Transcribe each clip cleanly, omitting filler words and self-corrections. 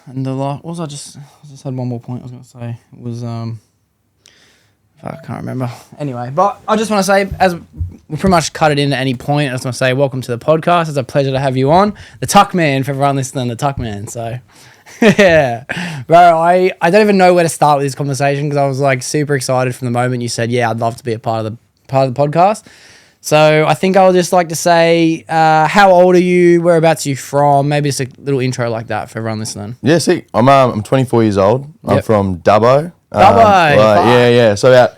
And what was I just had one more point I was going to say. It was, I can't remember. Anyway, but I just want to say, as we pretty much cut it in at any point, I just want to say welcome to the podcast. It's a pleasure to have you on. The Tuckman, for everyone listening, the Tuckman. So, yeah. Bro, I don't even know where to start with this conversation because I was like super excited from the moment you said, yeah, I'd love to be a part of the podcast. So I think I would just like to say, how old are you? Whereabouts are you from? Maybe just a little intro like that for everyone listening. Yeah, see, I'm 24 years old. I'm from Dubbo. Dubbo. Yeah. So about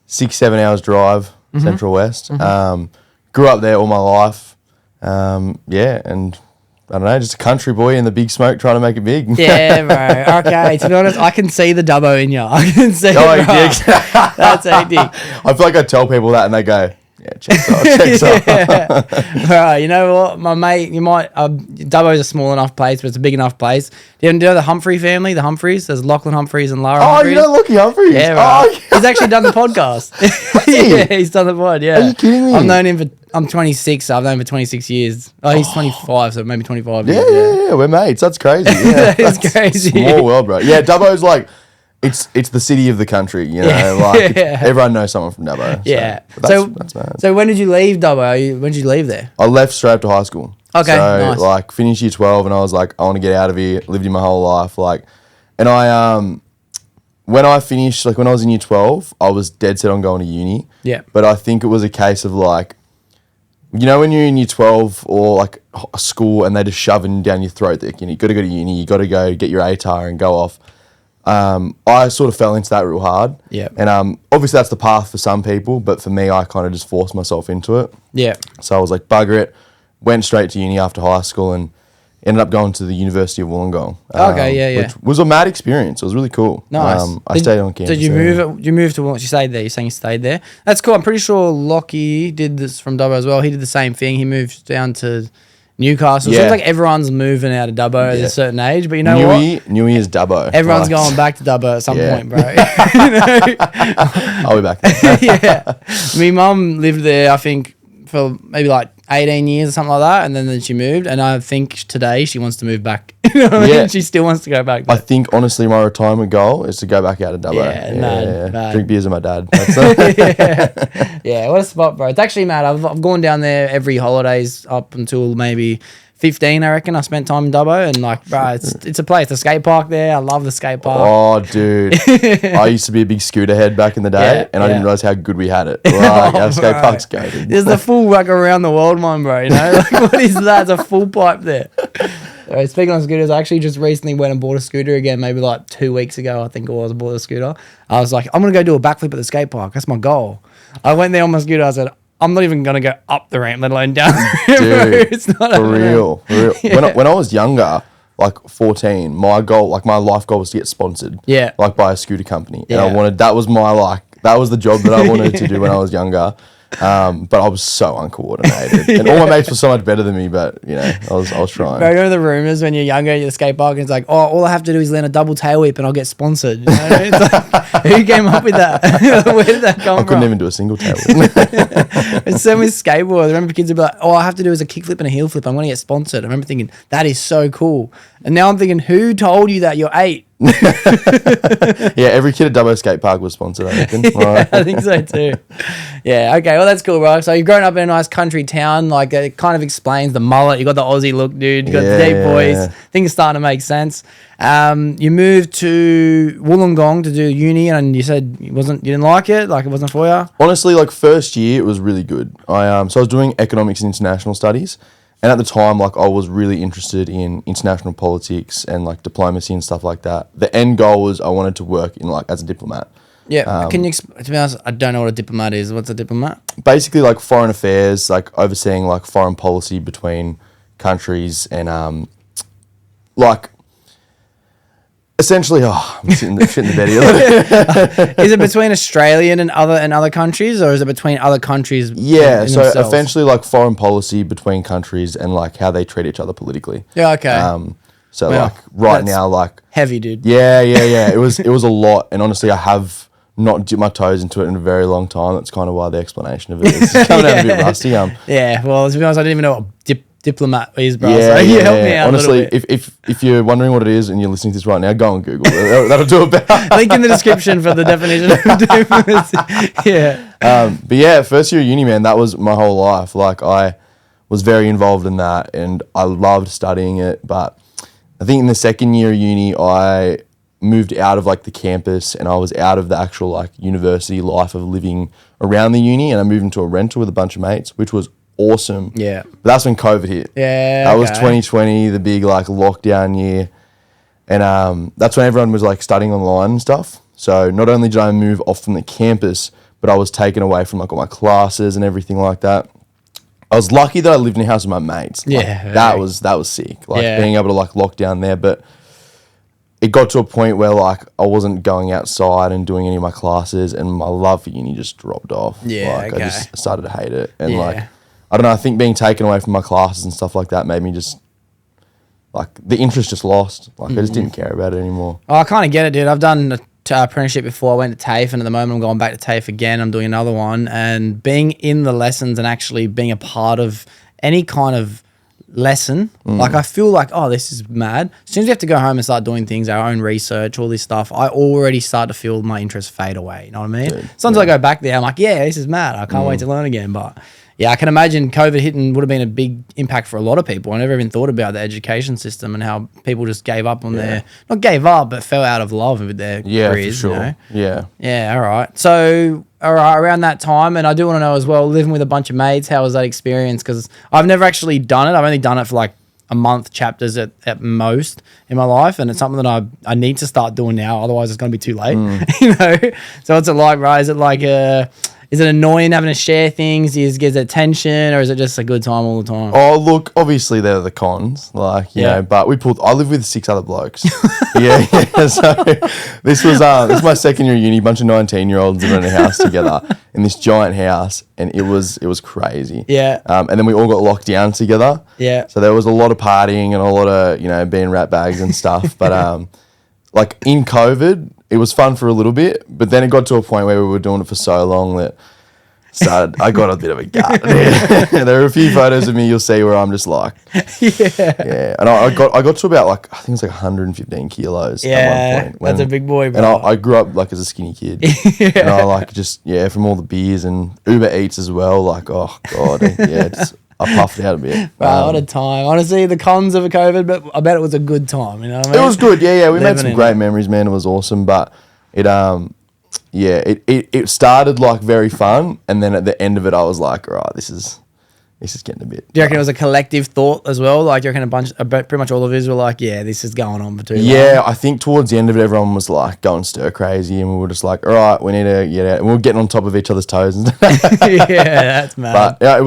6-7 hours drive, Central West. Grew up there all my life. And I don't know, just a country boy in the big smoke trying to make it big. Yeah, bro. Okay, to be honest, I can see the Dubbo in you. I can see it, bro. That's hectic. I feel like I tell people that and they go, yeah, checks off. Right, you know what, my mate, you might, Dubbo's a small enough place, but it's a big enough place. Do you know the Humphrey family, the Humphreys? There's Lachlan Humphreys and Lara Humphreys. You know Lockie Humphreys? Yeah, right. He's actually done the podcast. Yeah, he's done the pod, yeah. Are you kidding me? I've known him I'm 26, so I've known him for 26 years. Oh, he's 25, so maybe 25 years. Yeah, we're mates. That's crazy. Yeah, that is crazy. Small world, bro. Yeah, Dubbo's like, it's the city of the country, you know, everyone knows someone from Dubbo. Yeah. So that's mad. So when did you leave Dubbo? When did you leave there? I left straight after high school. Okay, so, nice. Finished year 12 and I was like, I want to get out of here. Lived here my whole life. And I, when I finished, when I was in year 12, I was dead set on going to uni. Yeah. But I think it was a case of you know, when you're in year 12 or a school and they just shoving down your throat that you got to go to uni, you got to go get your ATAR and go off. I sort of fell into that real hard. Yeah. And obviously that's the path for some people, but for me, I kind of just forced myself into it. Yeah. So I was like, bugger it, went straight to uni after high school and ended up going to the University of Wollongong. Which was a mad experience. It was really cool. Nice. I stayed on campus. Did you move to Wollongong? You stayed there. You're saying you stayed there. That's cool. I'm pretty sure Lockie did this from Dubbo as well. He did the same thing. He moved down to Newcastle. Yeah. Seems like everyone's moving out of Dubbo at a certain age, but you know what? Newy is Dubbo. Everyone's going back to Dubbo at some point, bro. I'll be back there. Yeah. My mum lived there, I think, for maybe 18 years or something like that, and then she moved, and I think today she wants to move back. You know what I mean? She still wants to go back there. I think, honestly, my retirement goal is to go back out of Dubbo. Yeah. Drink beers with my dad. Yeah, what a spot, bro. It's actually mad. I've gone down there every holidays up until maybe 15, I reckon. I spent time in Dubbo, and bro, it's a place. The skate park there, I love the skate park. Oh, dude. I used to be a big scooter head back in the day, and I didn't realise how good we had it. Our skate park's goated. There's the full around the world one, bro, you know? What is that? It's a full pipe there. Speaking of scooters, I actually just recently went and bought a scooter again, maybe 2 weeks ago, I think it was. I bought a scooter. I was like, I'm going to go do a backflip at the skate park. That's my goal. I went there on my scooter. I said, I'm not even going to go up the ramp, let alone down the ramp. Dude, it's not for real. Yeah. When I was younger, 14, my goal, my life goal was to get sponsored. Yeah. By a scooter company. Yeah. And that was the job that I wanted to do when I was younger. But I was so uncoordinated. And all my mates were so much better than me, but, I was trying. Bro, you know the rumours when you're younger at the skate park and it's like, all I have to do is land a double tail whip and I'll get sponsored. You know? It's who came up with that? Where did that come from? I couldn't even do a single tail whip. It's same with skateboards. I remember kids would be like, all I have to do is a kickflip and a heel flip. I'm going to get sponsored. I remember thinking, that is so cool. And now I'm thinking, who told you that? You're 8. Yeah, every kid at Dubbo Skate Park was sponsored, I reckon. Yeah, I think so too. Yeah, okay, well that's cool, bro. So you've grown up in a nice country town, it kind of explains the mullet, you got the Aussie look, dude, you got the deep voice, things are starting to make sense. You moved to Wollongong to do uni and you said you didn't like it, it wasn't for you? Honestly, first year it was really good. So I was doing economics and international studies. And at the time, I was really interested in international politics and diplomacy and stuff like that. The end goal was I wanted to work in as a diplomat. Yeah. Can you to be honest, I don't know what a diplomat is. What's a diplomat? Basically, foreign affairs, overseeing foreign policy between countries and essentially, I'm sitting in the bed here. Is it between Australian and other countries, or is it between other countries? Yeah, so essentially foreign policy between countries and how they treat each other politically. Yeah, okay. Right now, heavy, dude. Yeah. It was a lot, and honestly, I have not dipped my toes into it in a very long time. That's kind of why the explanation of it is coming out a bit rusty. Yeah, well, to be honest, I didn't even know what diplomat is, bro. So you help me out. Honestly, if you're wondering what it is and you're listening to this right now, go on Google. That'll do it better. Link in the description for the definition of diplomacy. Yeah. But yeah, first year of uni, man, that was my whole life. Like I was very involved in that and I loved studying it. But I think in the second year of uni, I moved out of like the campus and I was out of the actual like university life of living around the uni, and I moved into a rental with a bunch of mates, which was awesome. Yeah. But that's when COVID hit. Yeah. That was 2020, the big like lockdown year. And that's when everyone was like studying online and stuff. So not only did I move off from the campus, but I was taken away from like all my classes and everything like that. I was lucky that I lived in a house with my mates. Like, that was sick. Like being able to like lock down there. But it got to a point where like I wasn't going outside and doing any of my classes, and my love for uni just dropped off. Yeah, like okay. I just started to hate it. And like, I don't know, I think being taken away from my classes and stuff like that made me just like the interest just lost. Like I just didn't care about it anymore. Oh, I kind of get it, dude. I've done apprenticeship before. I went to TAFE, and at the moment I'm going back to TAFE again. I'm doing another one, and being in the lessons and actually being a part of any kind of lesson, like I feel like, oh, this is mad. As soon as we have to go home and start doing things, our own research, all this stuff, I already start to feel my interest fade away. You know what I mean? Dude, Sometimes I go back there, I'm like, yeah, this is mad. I can't wait to learn again. But yeah, I can imagine COVID hitting would have been a big impact for a lot of people. I never even thought about the education system and how people just gave up on their, not gave up, but fell out of love with their careers. For sure. You know? Yeah. Yeah, all right. So, all right, around that time, and I do want to know as well, living with a bunch of mates, how was that experience? Because I've never actually done it. I've only done it for like a month chapters at most in my life, and it's something that I need to start doing now, otherwise it's going to be too late. You know, so what's it like, right? Is it like is it annoying having to share things? Is it tension, or is it just a good time all the time? Oh, look, obviously there are the cons, like, you know, but I live with 6 other blokes. yeah. So this was my second year of uni, bunch of 19-year-olds living in a house together in this giant house, and it was crazy. Yeah. And then we all got locked down together. Yeah. So there was a lot of partying and a lot of, you know, being rat bags and stuff. But like in COVID, it was fun for a little bit, but then it got to a point where we were doing it for so long that I got a bit of a gut. There are a few photos of me you'll see where I'm just like, yeah. And I got to about like, I think it's like 115 kilos at one point. That's a big boy, bro. And I grew up like as a skinny kid. And I like just, from all the beers and Uber Eats as well. Like, oh God, I puffed out a bit. Wow, what a time. Honestly, the cons of COVID, but I bet it was a good time, you know what I mean? It was good, yeah. We made some great memories, man. It was awesome, but it started like very fun, and then at the end of it I was like, all right, this is getting a bit. Do you reckon it was a collective thought as well? Like, do you reckon pretty much all of us were like, yeah, this is going on for too long? Yeah, I think towards the end of it, everyone was like going stir crazy, and we were just like, all right, we need to get out. And we were getting on top of each other's toes. Yeah, that's mad. But yeah, it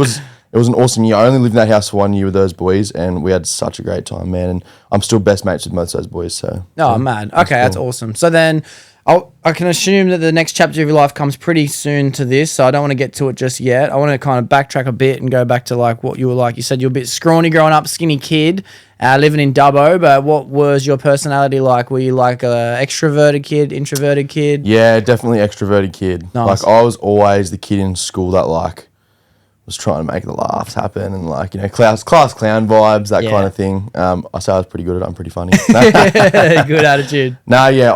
was an awesome year. I only lived in that house for 1 year with those boys, and we had such a great time, man. And I'm still best mates with most of those boys. So. Oh, man. Okay, that's awesome. So then I can assume that the next chapter of your life comes pretty soon to this, so I don't want to get to it just yet. I want to kind of backtrack a bit and go back to like what you were like. You said you were a bit scrawny growing up, skinny kid, living in Dubbo, but what was your personality like? Were you like a extroverted kid, introverted kid? Yeah, definitely extroverted kid. Nice. Like I was always the kid in school that like was trying to make the laughs happen and like, you know, class clown vibes, that kind of thing. I say I was pretty good at it. I'm pretty funny. Good attitude. No, yeah,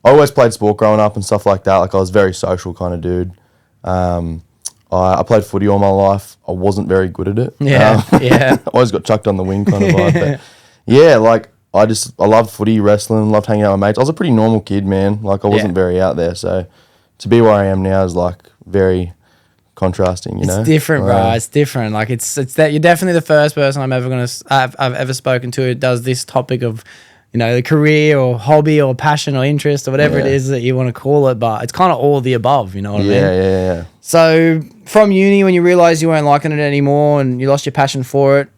I always played sport growing up and stuff like that. Like I was a very social kind of dude. I played footy all my life. I wasn't very good at it. I always got chucked on the wing kind of vibe. But yeah, like I loved footy, wrestling, loved hanging out with mates. I was a pretty normal kid, man. Like I wasn't very out there. So to be where I am now is like very contrasting, you know? It's different, bro. It's different. Like it's that you're definitely the first person I've ever spoken to who does this topic of, you know, the career or hobby or passion or interest or whatever it is that you want to call it, but it's kind of all of the above, you know what I mean? Yeah. So from uni, when you realized you weren't liking it anymore and you lost your passion for it,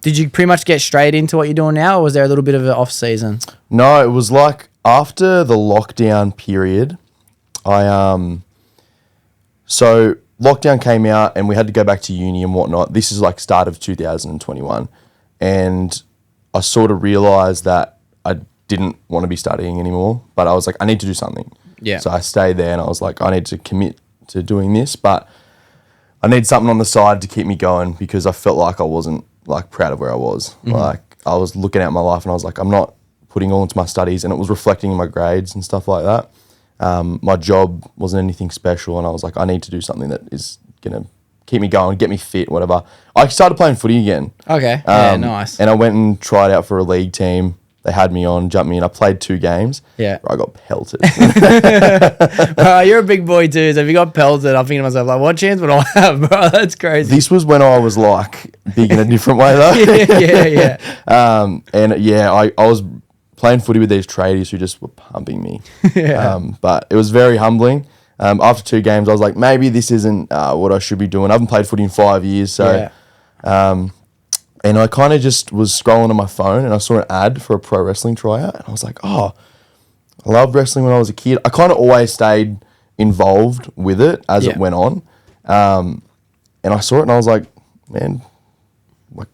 did you pretty much get straight into what you're doing now, or was there a little bit of an off season? No, it was like after the lockdown period, so lockdown came out and we had to go back to uni and whatnot. This is like start of 2021. And I sort of realized that I didn't want to be studying anymore, but I was like, I need to do something. Yeah. So I stayed there and I was like, I need to commit to doing this. But I need something on the side to keep me going because I felt like I wasn't like proud of where I was. Mm-hmm. Like I was looking at my life and I was like, I'm not putting all into my studies, and it was reflecting in my grades and stuff like that. My job wasn't anything special, and I was like, I need to do something that is gonna keep me going, get me fit, whatever. I started playing footy again. Okay. Yeah, nice. And I went and tried out for a league team. They had me on, jumped me in. I played 2 games. Yeah. I got pelted. You're a big boy too, so if you got pelted, I'm thinking to myself, like, what chance would I have, bro? That's crazy. This was when I was like big in a different way though. yeah. And yeah, I was playing footy with these tradies who just were pumping me. Yeah. But it was very humbling. After 2 games, I was like, maybe this isn't what I should be doing. I haven't played footy in 5 years, so. Yeah. And I kind of just was scrolling on my phone and I saw an ad for a pro wrestling tryout. And I was like, oh, I loved wrestling when I was a kid. I kind of always stayed involved with it as it went on. And I saw it and I was like, man, like,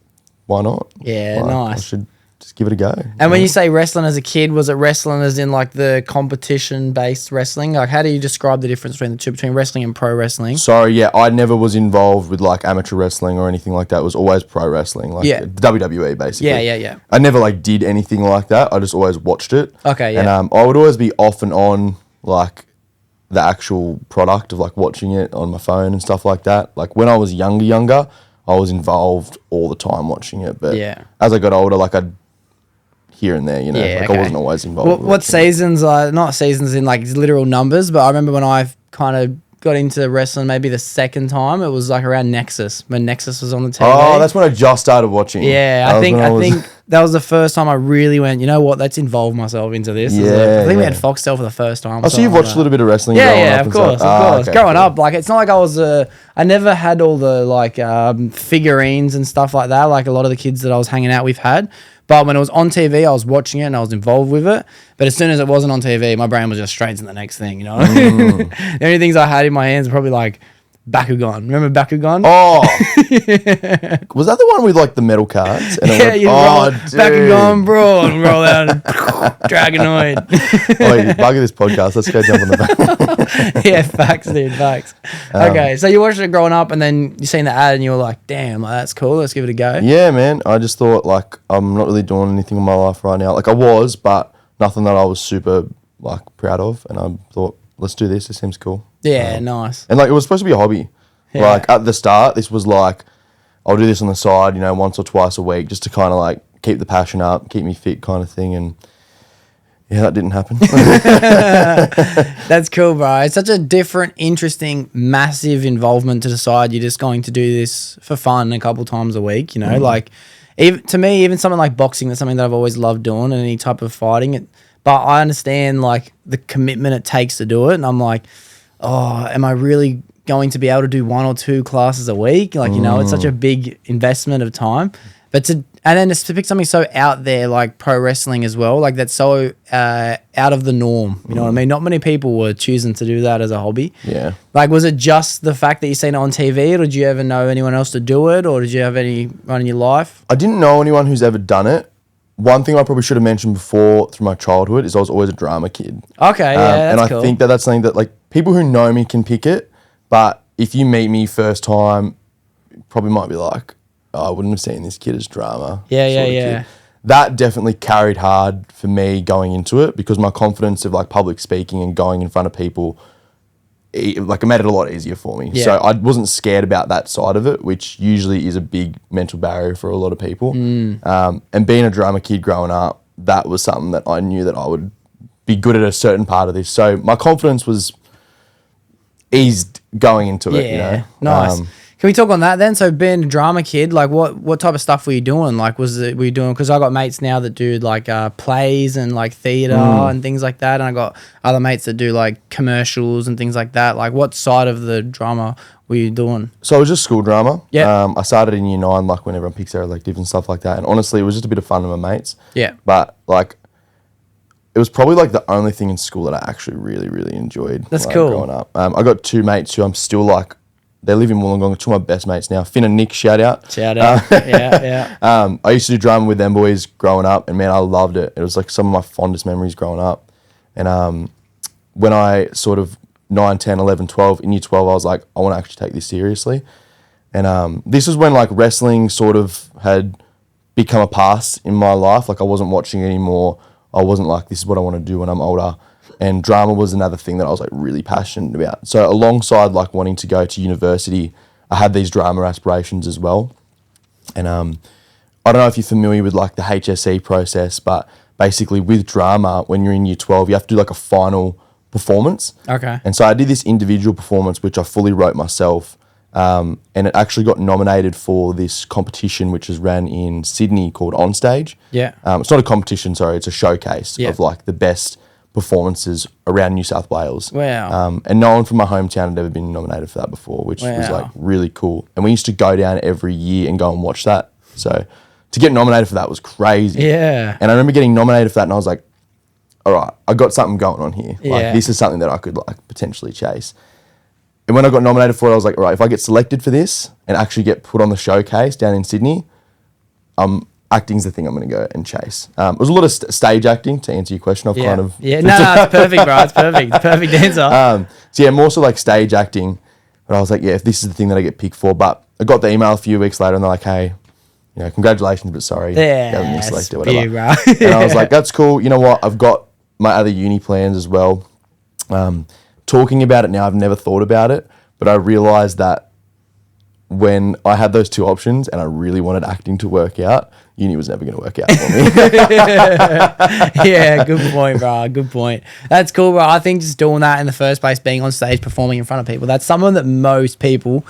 why not? Yeah, like, nice. I should just give it a go. And when you say wrestling as a kid, was it wrestling as in like the competition-based wrestling? Like, how do you describe the difference between the two, between wrestling and pro wrestling? Sorry, yeah, I never was involved with like amateur wrestling or anything like that. It was always pro wrestling, like WWE basically. Yeah. I never like did anything like that. I just always watched it. Okay, yeah. And I would always be off and on like the actual product of like watching it on my phone and stuff like that. Like when I was younger, I was involved all the time watching it. But as I got older, like I'd here and there, you know, I wasn't always involved. What seasons are not seasons in like literal numbers, but I remember when I kind of got into wrestling, maybe the second time, it was like around Nexus when Nexus was on the TV. Oh, that's when I just started watching. Yeah, I think that was the first time I really went, you know what, let's involve myself into this. Yeah, I think we had Foxtel for the first time. Oh, so you've watched a little bit of wrestling growing up? Of course. Okay, growing up, like it's not like I never had all the like figurines and stuff like that, like a lot of the kids that I was hanging out with had. But when it was on TV, I was watching it and I was involved with it. But as soon as it wasn't on TV, my brain was just straight to the next thing, you know? The only things I had in my hands were probably like Bakugan. Remember Bakugan? Oh. Was that the one with like the metal cards? And Bakugan, bro. And roll out and Dragonoid. You bugger this podcast. Let's go jump on the back. Yeah, facts, dude, facts. Okay, so you watched it growing up and then you seen the ad and you were like, damn, like, that's cool. Let's give it a go. Yeah, man. I just thought like I'm not really doing anything in my life right now. Like I was, but nothing that I was super like proud of. And I thought, let's do this. It seems cool. Yeah, nice. And like it was supposed to be a hobby. Yeah. Like at the start, this was like, I'll do this on the side, you know, once or twice a week just to kind of like keep the passion up, keep me fit kind of thing. And yeah, that didn't happen. That's cool, bro. It's such a different, interesting, massive involvement to decide you're just going to do this for fun a couple times a week, you know? Like, even to me, even something like boxing, that's something that I've always loved doing, and any type of fighting. But I understand, like, the commitment it takes to do it. And I'm like, oh, am I really going to be able to do 1 or 2 classes a week? Like, you know, it's such a big investment of time. But and then to pick something so out there like pro wrestling as well, like that's so out of the norm. You know what I mean? Not many people were choosing to do that as a hobby. Yeah. Like, was it just the fact that you seen it on TV, or did you ever know anyone else to do it, or did you have anyone in your life? I didn't know anyone who's ever done it. One thing I probably should have mentioned before through my childhood is I was always a drama kid. Okay, yeah, that's cool. I think that's something that like people who know me can pick it, but if you meet me first time, probably might be like, oh, I wouldn't have seen this kid as drama. Yeah. That definitely carried hard for me going into it because my confidence of like public speaking and going in front of people, it made it a lot easier for me. Yeah. So I wasn't scared about that side of it, which usually is a big mental barrier for a lot of people. And being a drama kid growing up, that was something that I knew that I would be good at a certain part of this. So my confidence was eased going into it. You know? Nice. Can we talk on that then? So being a drama kid, like what type of stuff were you doing? Like were you doing, because I got mates now that do like plays and like theatre and things like that, and I got other mates that do like commercials and things like that. Like what side of the drama were you doing? So it was just school drama. Yeah. I started in year 9, like when everyone picks their elective and stuff like that, and honestly it was just a bit of fun with my mates. Yeah. But like it was probably like the only thing in school that I actually really, really enjoyed. That's like, cool. Growing up. I got 2 mates who I'm still like, they live in Wollongong, 2 of my best mates now. Finn and Nick, shout out. Yeah. I used to do drama with them boys growing up, and man, I loved it. It was like some of my fondest memories growing up. And when I sort of 9, 10, 11, 12. In year 12, I was like, I want to actually take this seriously. And this was when like wrestling sort of had become a past in my life. Like I wasn't watching anymore. I wasn't like, this is what I want to do when I'm older. And drama was another thing that I was like really passionate about. So alongside like wanting to go to university, I had these drama aspirations as well. And I don't know if you're familiar with like the HSE process, but basically with drama, when you're in year 12, you have to do like a final performance. Okay. And so I did this individual performance, which I fully wrote myself. And it actually got nominated for this competition, which is ran in Sydney called Onstage. Yeah. It's not a competition, sorry, it's a showcase of like the best performances around New South Wales. Wow. And no one from my hometown had ever been nominated for that before, which was like really cool. And we used to go down every year and go and watch that. So to get nominated for that was crazy. Yeah. And I remember getting nominated for that and I was like, all right, I got something going on here. Like this is something that I could like potentially chase. And when I got nominated for it, I was like, all right, if I get selected for this and actually get put on the showcase down in Sydney, acting's the thing I'm going to go and chase. It was a lot of stage acting, to answer your question. I've kind of... Yeah, no, it's perfect, bro. It's perfect. Perfect answer. So yeah, more so like stage acting. But I was like, yeah, if this is the thing that I get picked for. But I got the email a few weeks later and they're like, hey, you know, congratulations, but sorry. You haven't been selected, whatever. Bro. And I was like, that's cool. You know what? I've got my other uni plans as well. Talking about it now, I've never thought about it, but I realized that when I had those two options and I really wanted acting to work out, uni was never going to work out for me. Yeah, good point, bro. Good point. That's cool, bro. I think just doing that in the first place, being on stage, performing in front of people, that's something that most people,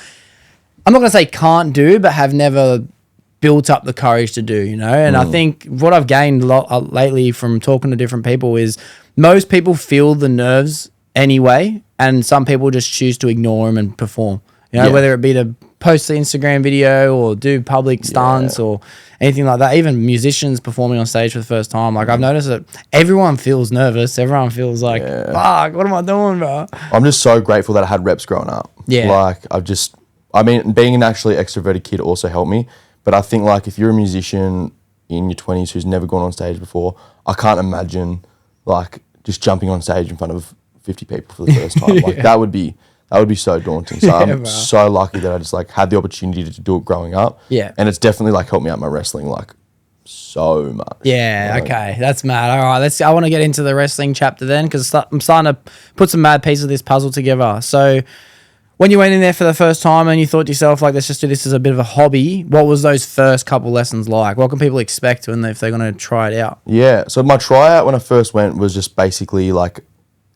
I'm not going to say can't do, but have never built up the courage to do, you know? And I think what I've gained a lot lately from talking to different people is most people feel the nerves anyway, and some people just choose to ignore them and perform. You know, whether it be to post the Instagram video or do public stunts or anything like that. Even musicians performing on stage for the first time. Like I've noticed that everyone feels nervous. Everyone feels like, fuck, what am I doing, bro? I'm just so grateful that I had reps growing up. Yeah. Like I mean, being an actually extroverted kid also helped me. But I think like if you're a musician in your 20s who's never gone on stage before, I can't imagine like just jumping on stage in front of 50 people for the first time. Like that would be so daunting. So I'm so lucky that I just like had the opportunity to do it growing up. Yeah. And it's definitely like helped me out my wrestling like so much. Yeah, you know? Okay. That's mad. All right, I want to get into the wrestling chapter then, because I'm starting to put some mad pieces of this puzzle together. So when you went in there for the first time and you thought to yourself, like, let's just do this as a bit of a hobby, what was those first couple lessons like? What can people expect if they're going to try it out? Yeah. So my tryout when I first went was just basically like,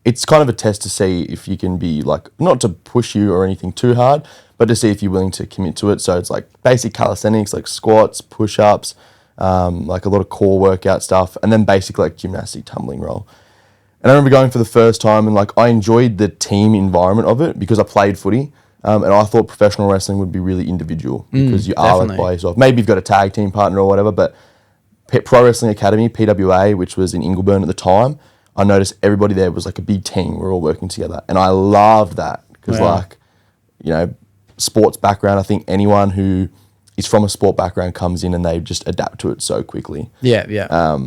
it's kind of a test to see if you can be like, not to push you or anything too hard, but to see if you're willing to commit to it. So it's like basic calisthenics, like squats, push-ups, like a lot of core workout stuff, and then basic like gymnastic tumbling roll. And I remember going for the first time and like I enjoyed the team environment of it because I played footy, and I thought professional wrestling would be really individual because you are like by yourself. Maybe you've got a tag team partner or whatever, but Pro Wrestling Academy, PWA, which was in Ingleburn at the time, I noticed everybody there was like a big team. We're all working together. And I loved that because like, you know, sports background, I think anyone who is from a sport background comes in and they just adapt to it so quickly. Yeah, yeah.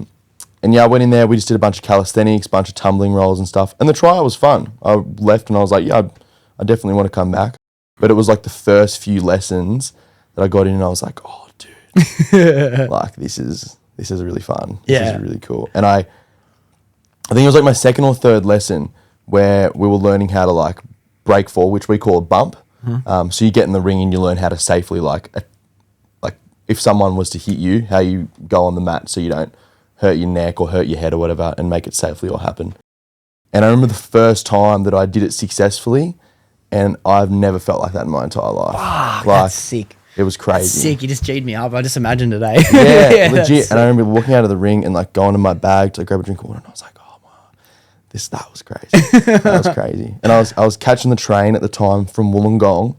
And yeah, I went in there, we just did a bunch of calisthenics, bunch of tumbling rolls and stuff. And the trial was fun. I left and I was like, yeah, I definitely want to come back. But it was like the first few lessons that I got in and I was like, oh, dude, like this is really fun. This is really cool. And I think it was like my second or third lesson where we were learning how to like break fall, which we call a bump. So you get in the ring and you learn how to safely like if someone was to hit you, how you go on the mat so you don't hurt your neck or hurt your head or whatever and make it safely all happen. And I remember the first time that I did it successfully and I've never felt like that in my entire life. Wow, like, that's sick. It was crazy. That's sick. You just G'd me up. I just imagined today. Yeah, legit. And I remember walking out of the ring and like going to my bag to grab a drink of water and I was like, oh wow, that was crazy. That was crazy. And I was catching the train at the time from Wollongong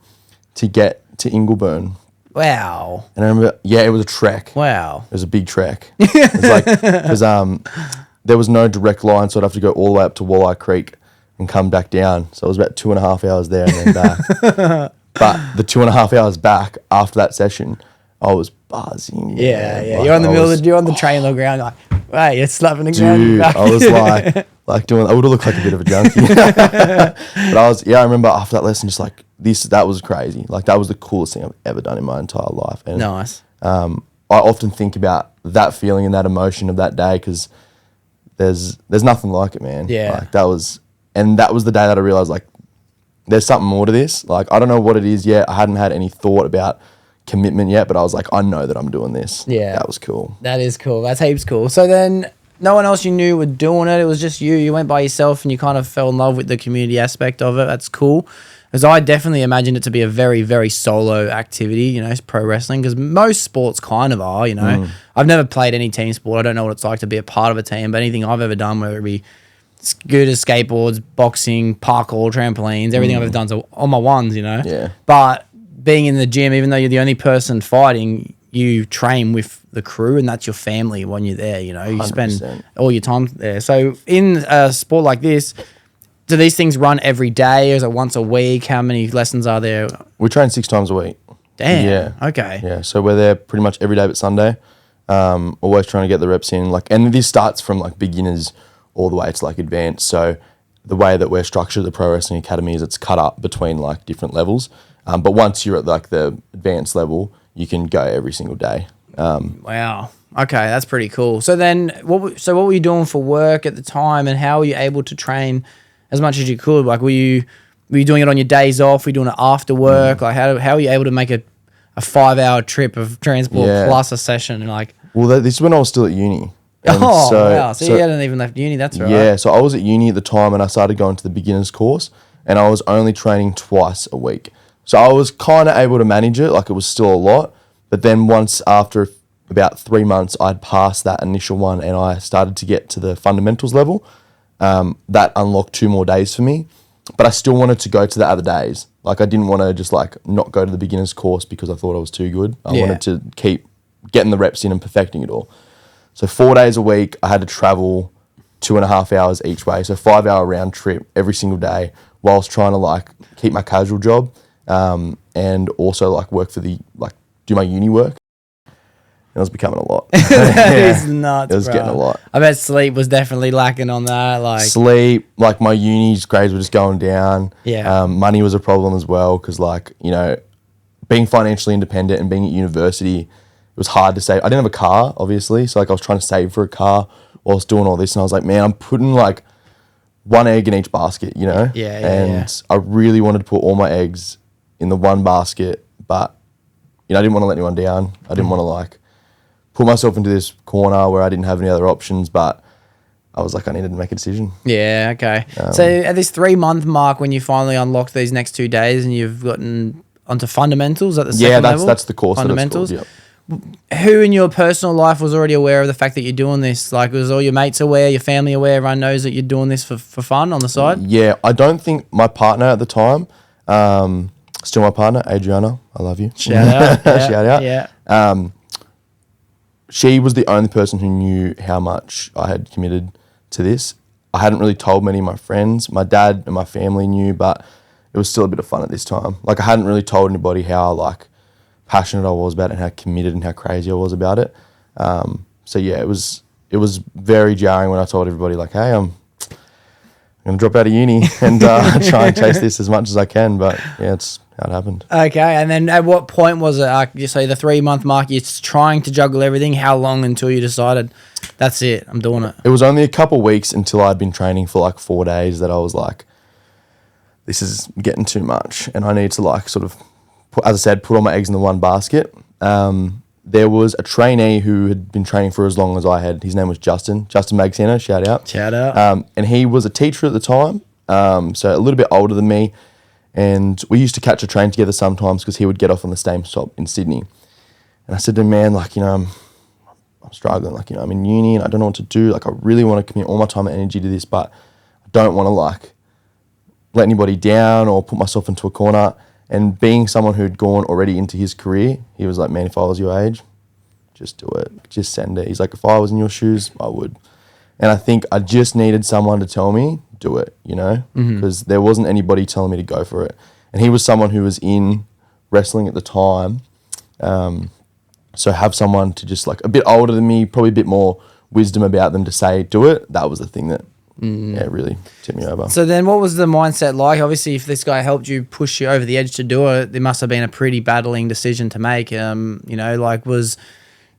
to get to Ingleburn. Wow. And I remember, it was a trek. Wow. It was a big trek. It was like, because there was no direct line, so I'd have to go all the way up to Walleye Creek and come back down. So it was about 2.5 hours there and then back. But the 2.5 hours back after that session, I was buzzing. Yeah, man. yeah. Like, You're on the I middle was- of you're on the train on the ground, like, hey, you're slapping the Dude, ground. I was like doing. I would have looked like a bit of a junkie, but I remember after that lesson, just like that was crazy. Like that was the coolest thing I've ever done in my entire life. And Nice. I often think about that feeling and that emotion of that day because there's nothing like it, man. Yeah. Like that was the day that I realized like there's something more to this. Like I don't know what it is yet. I hadn't had any thought about commitment yet, but I was like, I know that I'm doing this. Yeah. That was cool. That is cool. That's heaps cool. So then no one else you knew were doing it. It was just you. You went by yourself and you kind of fell in love with the community aspect of it. That's cool. Because I definitely imagined it to be a very, very solo activity, you know, pro wrestling, because most sports kind of are, you know. I've never played any team sport. I don't know what it's like to be a part of a team, but anything I've ever done, whether it be scooters, skateboards, boxing, parkour, trampolines, everything I've ever done is on my ones, you know. Yeah. But being in the gym, even though you're the only person fighting, you train with the crew and that's your family when you're there, you know. You 100%. spend all your time there. So in a sport like this, do these things run every day? Is it once a week? How many lessons are there? We train 6 times a week. Damn. Yeah. Okay. Yeah. So we're there pretty much every day but Sunday. Always trying to get the reps in. Like, and this starts from like beginners all the way to like advanced. So the way that we're structured at the Pro Wrestling Academy is it's cut up between like different levels. But once you're at like the advanced level, you can go every single day. Wow. Okay, that's pretty cool. So then, what were you doing for work at the time, and how were you able to train as much as you could? Like, were you doing it on your days off? Were you doing it after work? Like, how were you able to make a 5-hour trip of transport plus a session? And like, Well, this is when I was still at uni. And wow. So you hadn't even left uni. That's right. Yeah. So I was at uni at the time and I started going to the beginners course and I was only training twice a week. So I was kind of able to manage it. Like it was still a lot. But then once after about 3 months, I'd passed that initial one and I started to get to the fundamentals level. That unlocked 2 more days for me. But I still wanted to go to the other days. Like I didn't want to just like not go to the beginners course because I thought I was too good. I wanted to keep getting the reps in and perfecting it all. So 4 days a week, I had to travel 2.5 hours each way. So 5-hour round trip every single day whilst trying to like keep my casual job and also like work for do my uni work. It was becoming a lot. That is nuts. It was getting a lot. I bet sleep was definitely lacking on that. Like sleep, like my uni's grades were just going down. Yeah. Money was a problem as well because like, you know, being financially independent and being at university, it was hard to save. I didn't have a car, obviously. So like I was trying to save for a car while I was doing all this. And I was like, man, I'm putting like one egg in each basket, you know? And I really wanted to put all my eggs in the one basket, but, you know, I didn't want to let anyone down. I didn't want to like put myself into this corner where I didn't have any other options, but I was like, I needed to make a decision. Yeah, okay. So at this 3-month mark when you finally unlocked these next 2 days and you've gotten onto fundamentals at the second level? Yeah, that's the course. Fundamentals. That it's called, Who in your personal life was already aware of the fact that you're doing this? Like, was all your mates aware, your family aware, everyone knows that you're doing this for fun on the side? Yeah, I don't think my partner at the time, still my partner, Adriana, I love you. Shout out. Yeah, Shout out. Yeah. She was the only person who knew how much I had committed to this. I hadn't really told many of my friends. My dad and my family knew, but it was still a bit of fun at this time. Like I hadn't really told anybody how like passionate I was about it and how committed and how crazy I was about it. So yeah, it was very jarring when I told everybody like, hey, I'm going to drop out of uni and try and chase this as much as I can. But yeah, it's how it happened. Okay, and then at what point was it? You say the 3-month mark, you're trying to juggle everything. How long until you decided, that's it, I'm doing it? It was only a couple of weeks until I'd been training for like 4 days that I was like, this is getting too much. And I need to like sort of, as I said, put all my eggs in the one basket. There was a trainee who had been training for as long as I had. His name was Justin Magsena, shout out. Shout out. And he was a teacher at the time, so a little bit older than me. And we used to catch a train together sometimes because he would get off on the same stop in Sydney. And I said to him, man, like, you know, I'm struggling. Like, you know, I'm in uni and I don't know what to do. Like, I really want to commit all my time and energy to this, but I don't want to, like, let anybody down or put myself into a corner. And being someone who'd gone already into his career, he was like, man, if I was your age, just do it. Just send it. He's like, if I was in your shoes, I would. And I think I just needed someone to tell me, do it, you know, because there wasn't anybody telling me to go for it. And he was someone who was in wrestling at the time. So have someone to just like a bit older than me, probably a bit more wisdom about them to say, do it. That was the thing that really tipped me over. So then what was the mindset like? Obviously, if this guy helped you push you over the edge to do it, it must have been a pretty battling decision to make.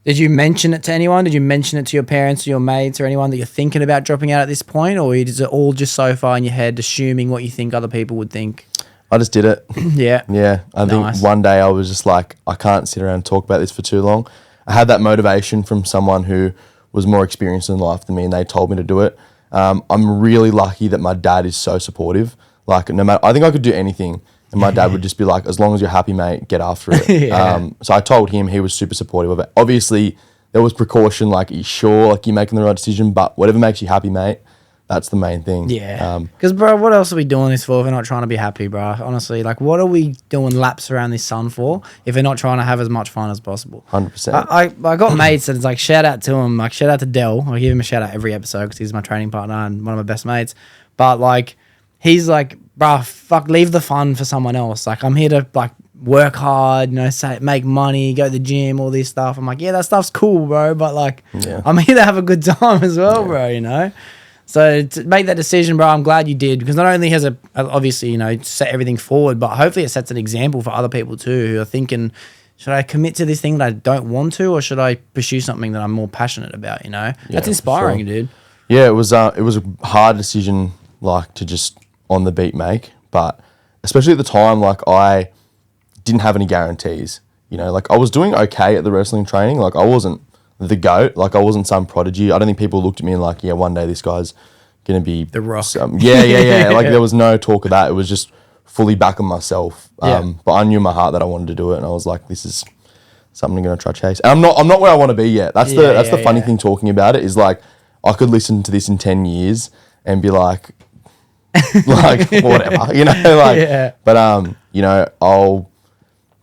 Did you mention it to anyone? Did you mention it to your parents or your mates or anyone that you're thinking about dropping out at this point? Or is it all just so far in your head, assuming what you think other people would think? I just did it. Yeah. Yeah. I think one day I was just like, I can't sit around and talk about this for too long. I had that motivation from someone who was more experienced in life than me, and they told me to do it. I'm really lucky that my dad is so supportive. Like, no matter, I think I could do anything, and my dad would just be like, as long as you're happy, mate, get after it. Yeah. So I told him, he was super supportive of it. Obviously, there was precaution, like, are you sure, like, you're making the right decision? But whatever makes you happy, mate, that's the main thing. Yeah. Because, bro, what else are we doing this for if we're not trying to be happy, bro? Honestly, like, what are we doing laps around this sun for if we're not trying to have as much fun as possible? 100%. I got mates and it's like, shout out to him. Like, shout out to Dell. I give him a shout out every episode because he's my training partner and one of my best mates. But, like, he's like, bro, fuck, leave the fun for someone else. Like, I'm here to, like, work hard, make money, go to the gym, all this stuff. I'm like, yeah, that stuff's cool, bro. But, like, I'm here to have a good time as well, bro, So to make that decision, bro, I'm glad you did, because not only has it obviously, set everything forward, but hopefully it sets an example for other people too who are thinking, should I commit to this thing that I don't want to, or should I pursue something that I'm more passionate about, That's inspiring, dude. Yeah, it was a hard decision, like, to just on the beat make, but especially at the time, like, I didn't have any guarantees, like, I was doing okay at the wrestling training, like, I wasn't the GOAT, like, I wasn't some prodigy. I don't think people looked at me and like, yeah, one day this guy's gonna be The Rock. Yeah. Like, there was no talk of that. It was just fully back on myself. But I knew in my heart that I wanted to do it, and I was like, this is something I'm gonna try chase. And I'm not where I want to be yet. That's the funny thing talking about it is, like, I could listen to this in 10 years and be like whatever, But I'll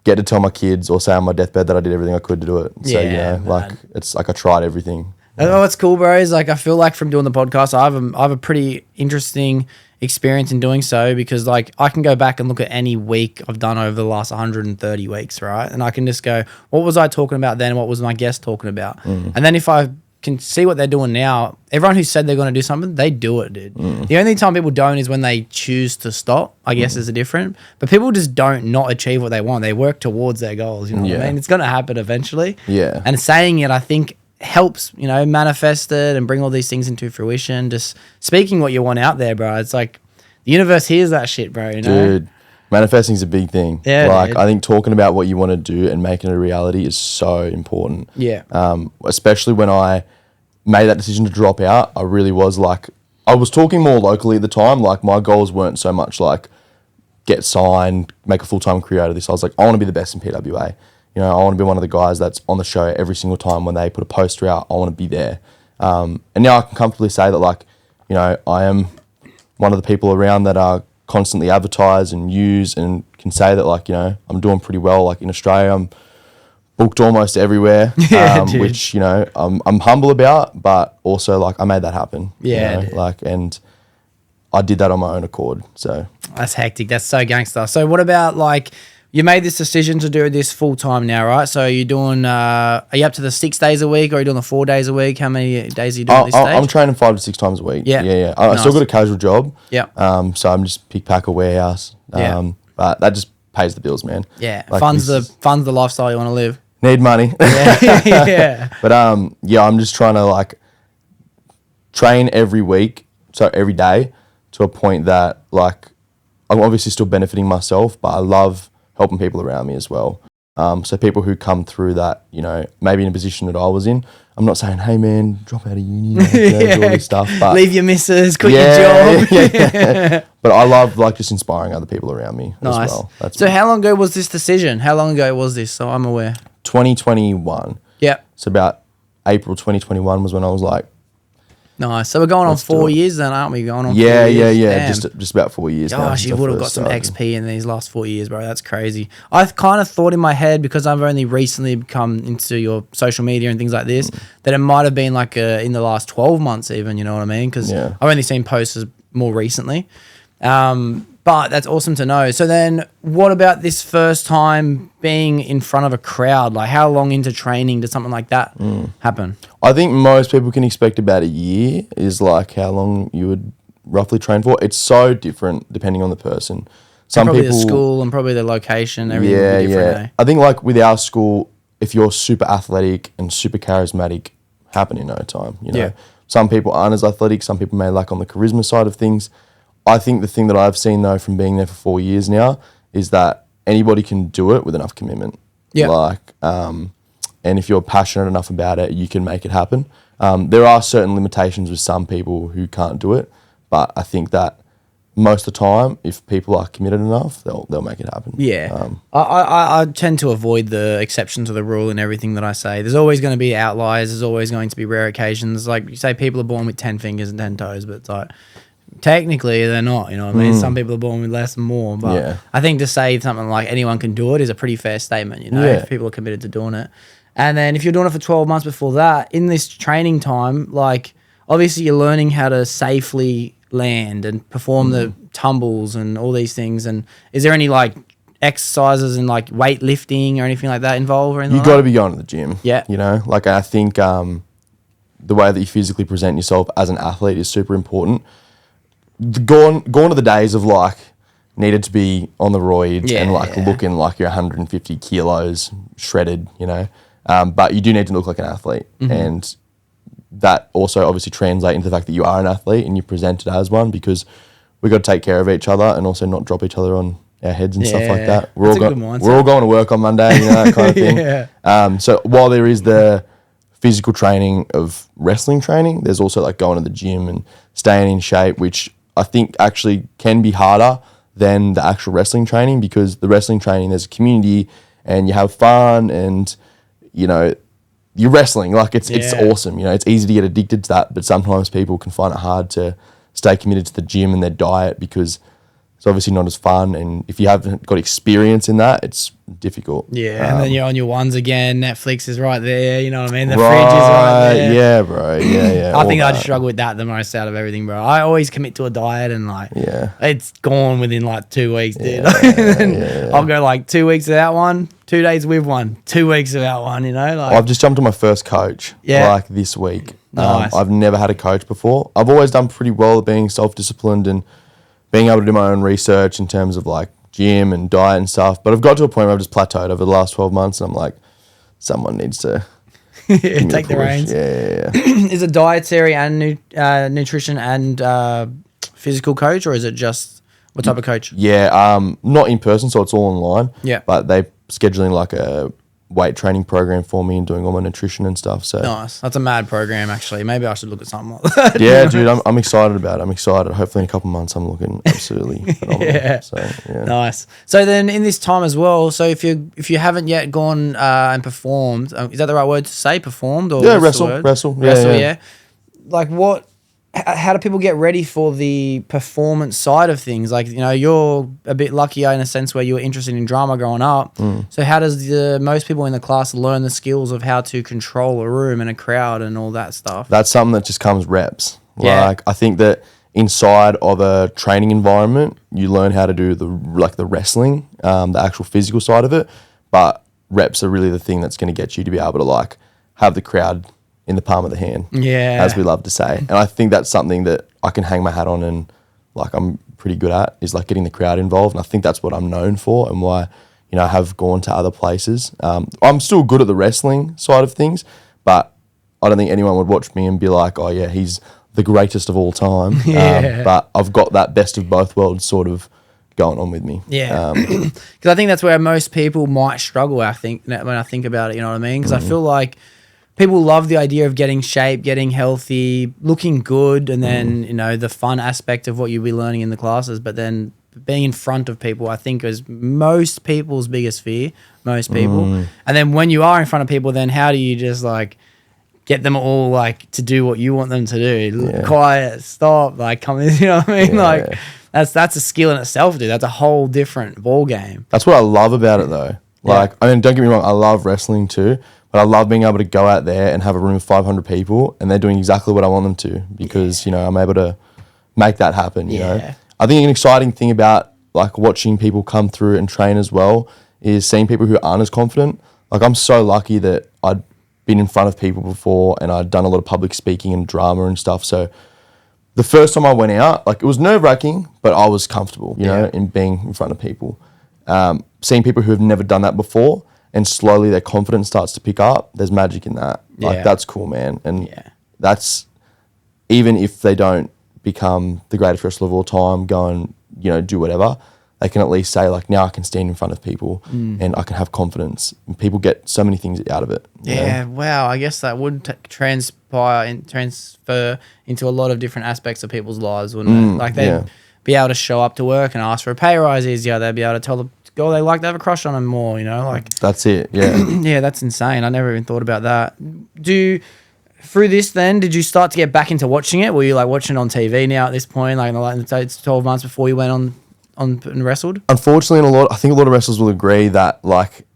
get to tell my kids or say on my deathbed that I did everything I could to do it. So, it's like I tried everything. Oh, what's cool, bro, is like I feel like from doing the podcast, I have a pretty interesting experience in doing so, because like I can go back and look at any week I've done over the last 130 weeks, right? And I can just go, what was I talking about then? What was my guest talking about? And then if I can see what they're doing now, everyone who said they're going to do something, they do it, dude. The only time people don't is when they choose to stop, I guess, is a different. But people just don't not achieve what they want. They work towards their goals, what I mean? It's going to happen eventually. Yeah. And saying it, I think, helps, manifest it and bring all these things into fruition. Just speaking what you want out there, bro. It's like the universe hears that shit, bro, Dude, manifesting's a big thing. Yeah, like, dude. I think talking about what you want to do and making it a reality is so important. Yeah. Especially when I made that decision to drop out, I really was like, I was talking more locally at the time. Like, my goals weren't so much like get signed, make a full-time career out of this. I was like, I want to be the best in PWA. I want to be one of the guys that's on the show every single time when they put a poster out. I want to be there. And now I can comfortably say that, like, I am one of the people around that are constantly advertise and use and can say that, like, I'm doing pretty well. Like, in Australia, I'm booked almost everywhere, which, I'm humble about, but also, like, I made that happen. Like, and I did that on my own accord. So that's hectic. That's so gangster. So what about, like, you made this decision to do this full time now, right? So you're doing, are you up to the 6 days a week, or are you doing the 4 days a week? How many days are you doing at this stage? I'm training 5 to 6 times a week. Yeah. I still got a casual job. Yeah. So I'm just pick, pack a warehouse. But that just pays the bills, man. Yeah. Like, funds the lifestyle you want to live. Need money. Yeah. But I'm just trying to, like, train every week, so every day, to a point that, like, I'm obviously still benefiting myself, but I love helping people around me as well. So people who come through that, maybe in a position that I was in, I'm not saying, hey man, drop out of uni, do all this stuff. But leave your missus, quit your job. Yeah. But I love, like, just inspiring other people around me as well. So how long ago was this decision? How long ago was this? So I'm aware. 2021. Yeah. So about April 2021 was when I was like, nice. So we're going on 4 years then, aren't we? Going on 4 years. Yeah. Just about 4 years. Gosh, you would have got some XP in these last 4 years, bro. That's crazy. I've kind of thought in my head, because I've only recently come into your social media and things like this, that it might have been like in the last 12 months even, you know what I mean? Because I've only seen posts more recently. But that's awesome to know. So then what about this first time being in front of a crowd? Like how long into training does something like that happen? I think most people can expect about a year is like how long you would roughly train for. It's so different depending on the person. Some probably people, the school and probably the location, everything would be different. Eh? I think like with our school, if you're super athletic and super charismatic, happen in no time. You know, Yeah. some people aren't as athletic. Some people may lack on the charisma side of things. I think the thing that I've seen though from being there for 4 years now is that anybody can do it with enough commitment. Yeah. Like, and if you're passionate enough about it, you can make it happen. There are certain limitations with some people who can't do it, but I think that most of the time, if people are committed enough, they'll make it happen. Yeah. I tend to avoid the exception to the rule in everything that I say. There's always going to be outliers. There's always going to be rare occasions. Like you say, people are born with 10 fingers and 10 toes, but it's like technically they're not, you know what I mean? Some people are born with less and more. But I think to say something like anyone can do it is a pretty fair statement, you know, if people are committed to doing it. And then if you're doing it for 12 months before that, in this training time, like obviously you're learning how to safely land and perform the tumbles and all these things. And is there any like exercises and like weightlifting or anything like that involved or anything? You got to be going to the gym. Yeah. You know, like I think the way that you physically present yourself as an athlete is super important. Gone to the days of like needed to be on the roids and like looking like you're 150 kilos shredded, you know. But you do need to look like an athlete, and that also obviously translates into the fact that you are an athlete and you present it as one, because we've got to take care of each other and also not drop each other on our heads and stuff like that. We're all going to work on Monday, you know, that kind of thing. So while there is the physical training of wrestling training, there's also like going to the gym and staying in shape, which I think actually can be harder than the actual wrestling training, because the wrestling training, there's a community and you have fun and, you know, you're wrestling. Like it's awesome. You know, it's easy to get addicted to that, but sometimes people can find it hard to stay committed to the gym and their diet because it's obviously not as fun. And if you haven't got experience in that, it's difficult. Yeah, and then you're on your ones again. Netflix is right there. You know what I mean? The fridge is right there. Yeah, bro. Yeah. I think I'd struggle with that the most out of everything, bro. I always commit to a diet and like, it's gone within like 2 weeks, dude. I'll go like 2 weeks without one, 2 days with one, 2 weeks without one, you know? Like, I've just jumped on my first coach like this week. Nice. I've never had a coach before. I've always done pretty well at being self-disciplined and being able to do my own research in terms of like gym and diet and stuff. But I've got to a point where I've just plateaued over the last 12 months and I'm like, someone needs to take the reins. Yeah. Is it dietary and nutrition and physical coach, or is it just what type of coach? Yeah, not in person, so it's all online. Yeah. But they scheduling like a weight training program for me and doing all my nutrition and stuff. So nice. That's a mad program, actually. Maybe I should look at something like that. Yeah, dude, I'm excited about it. I'm excited. Hopefully in a couple of months I'm looking absolutely phenomenal. So, Nice. So then in this time as well, so if you haven't yet gone and performed, is that the right word to say, performed? Or wrestle. Yeah. Like how do people get ready for the performance side of things? Like, you know, you're a bit luckier in a sense where you were interested in drama growing up. So how does most people in the class learn the skills of how to control a room and a crowd and all that stuff? That's something that just comes reps. Yeah. Like I think that inside of a training environment, you learn how to do the wrestling, the actual physical side of it. But reps are really the thing that's going to get you to be able to like have the crowd in the palm of the hand, as we love to say. And I think that's something that I can hang my hat on and like I'm pretty good at, is like getting the crowd involved. And I think that's what I'm known for and why, you know, I have gone to other places. I'm still good at the wrestling side of things, but I don't think anyone would watch me and be like, oh yeah, he's the greatest of all time. But I've got that best of both worlds sort of going on with me. Yeah. Because I think that's where most people might struggle, I think, when I think about it, you know what I mean? Because I feel like people love the idea of getting shape, getting healthy, looking good, and then, you know, the fun aspect of what you'll be learning in the classes. But then being in front of people, I think, is most people's biggest fear, most people. And then when you are in front of people, then how do you just, like, get them all, like, to do what you want them to do? Quiet, stop, like, come in, you know what I mean? Like, that's a skill in itself, dude. That's a whole different ball game. That's what I love about it, though. Like, I mean, don't get me wrong, I love wrestling too. But I love being able to go out there and have a room of 500 people and they're doing exactly what I want them to, because, you know, I'm able to make that happen, you know. I think an exciting thing about like watching people come through and train as well is seeing people who aren't as confident. Like I'm so lucky that I'd been in front of people before and I'd done a lot of public speaking and drama and stuff. So the first time I went out, like it was nerve-wracking, but I was comfortable, you know, in being in front of people. Seeing people who have never done that before and slowly their confidence starts to pick up, there's magic in that. Like that's cool, man. And that's, even if they don't become the greatest wrestler of all time, go and, you know, do whatever, they can at least say like, now I can stand in front of people and I can have confidence. And people get so many things out of it. Yeah, wow. I guess that would transfer into a lot of different aspects of people's lives, wouldn't it? Like they'd be able to show up to work and ask for a pay rise easier. They'd be able to tell the girl they like to have a crush on them more, you know? Like that's it, yeah. Yeah, that's insane. I never even thought about that. Through this then, did you start to get back into watching it? Were you like watching it on TV now at this point, like it's 12 months before you went on and wrestled? Unfortunately, I think a lot of wrestlers will agree that like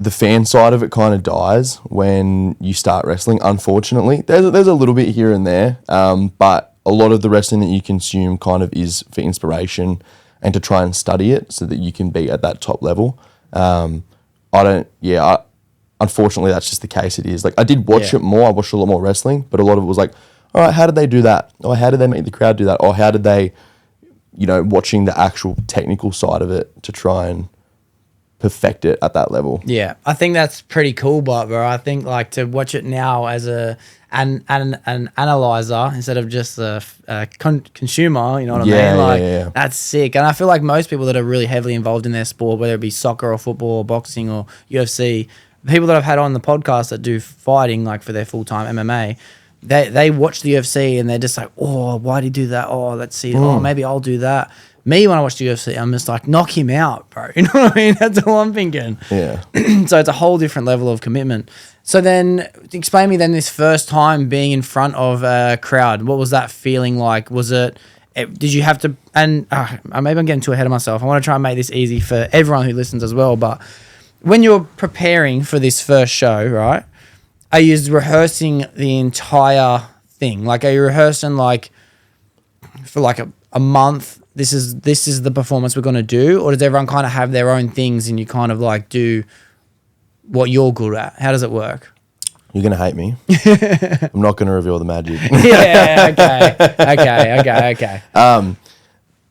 the fan side of it kind of dies when you start wrestling. Unfortunately, there's a little bit here and there, but a lot of the wrestling that you consume kind of is for inspiration and to try and study it so that you can be at that top level. Unfortunately, that's just the case it is. Like I did watch it more. I watched a lot more wrestling, but a lot of it was like, all right, how did they do that? Or how did they make the crowd do that? Or how did they, you know, watching the actual technical side of it to try and perfect it at that level. Yeah, I think that's pretty cool, bro. I think like to watch it now as an analyzer instead of just a consumer, you know what I mean? Like that's sick. And I feel like most people that are really heavily involved in their sport, whether it be soccer or football or boxing or UFC, people that I've had on the podcast that do fighting like for their full-time MMA, they watch the UFC and they're just like, oh, why did he do that? Oh, let's see. Oh, maybe I'll do that. Me, when I watch the UFC, I'm just like, knock him out, bro. You know what I mean? That's all I'm thinking. Yeah. So it's a whole different level of commitment. So then explain me then this first time being in front of a crowd. What was that feeling like? Did you have to, and maybe I'm getting too ahead of myself. I want to try and make this easy for everyone who listens as well. But when you're preparing for this first show, right, are you rehearsing the entire thing? Like, are you rehearsing like for like a month? This is the performance we're going to do, or does everyone kind of have their own things and you kind of like do what you're good at? How does it work? You're going to hate me. I'm not going to reveal the magic. Yeah, okay.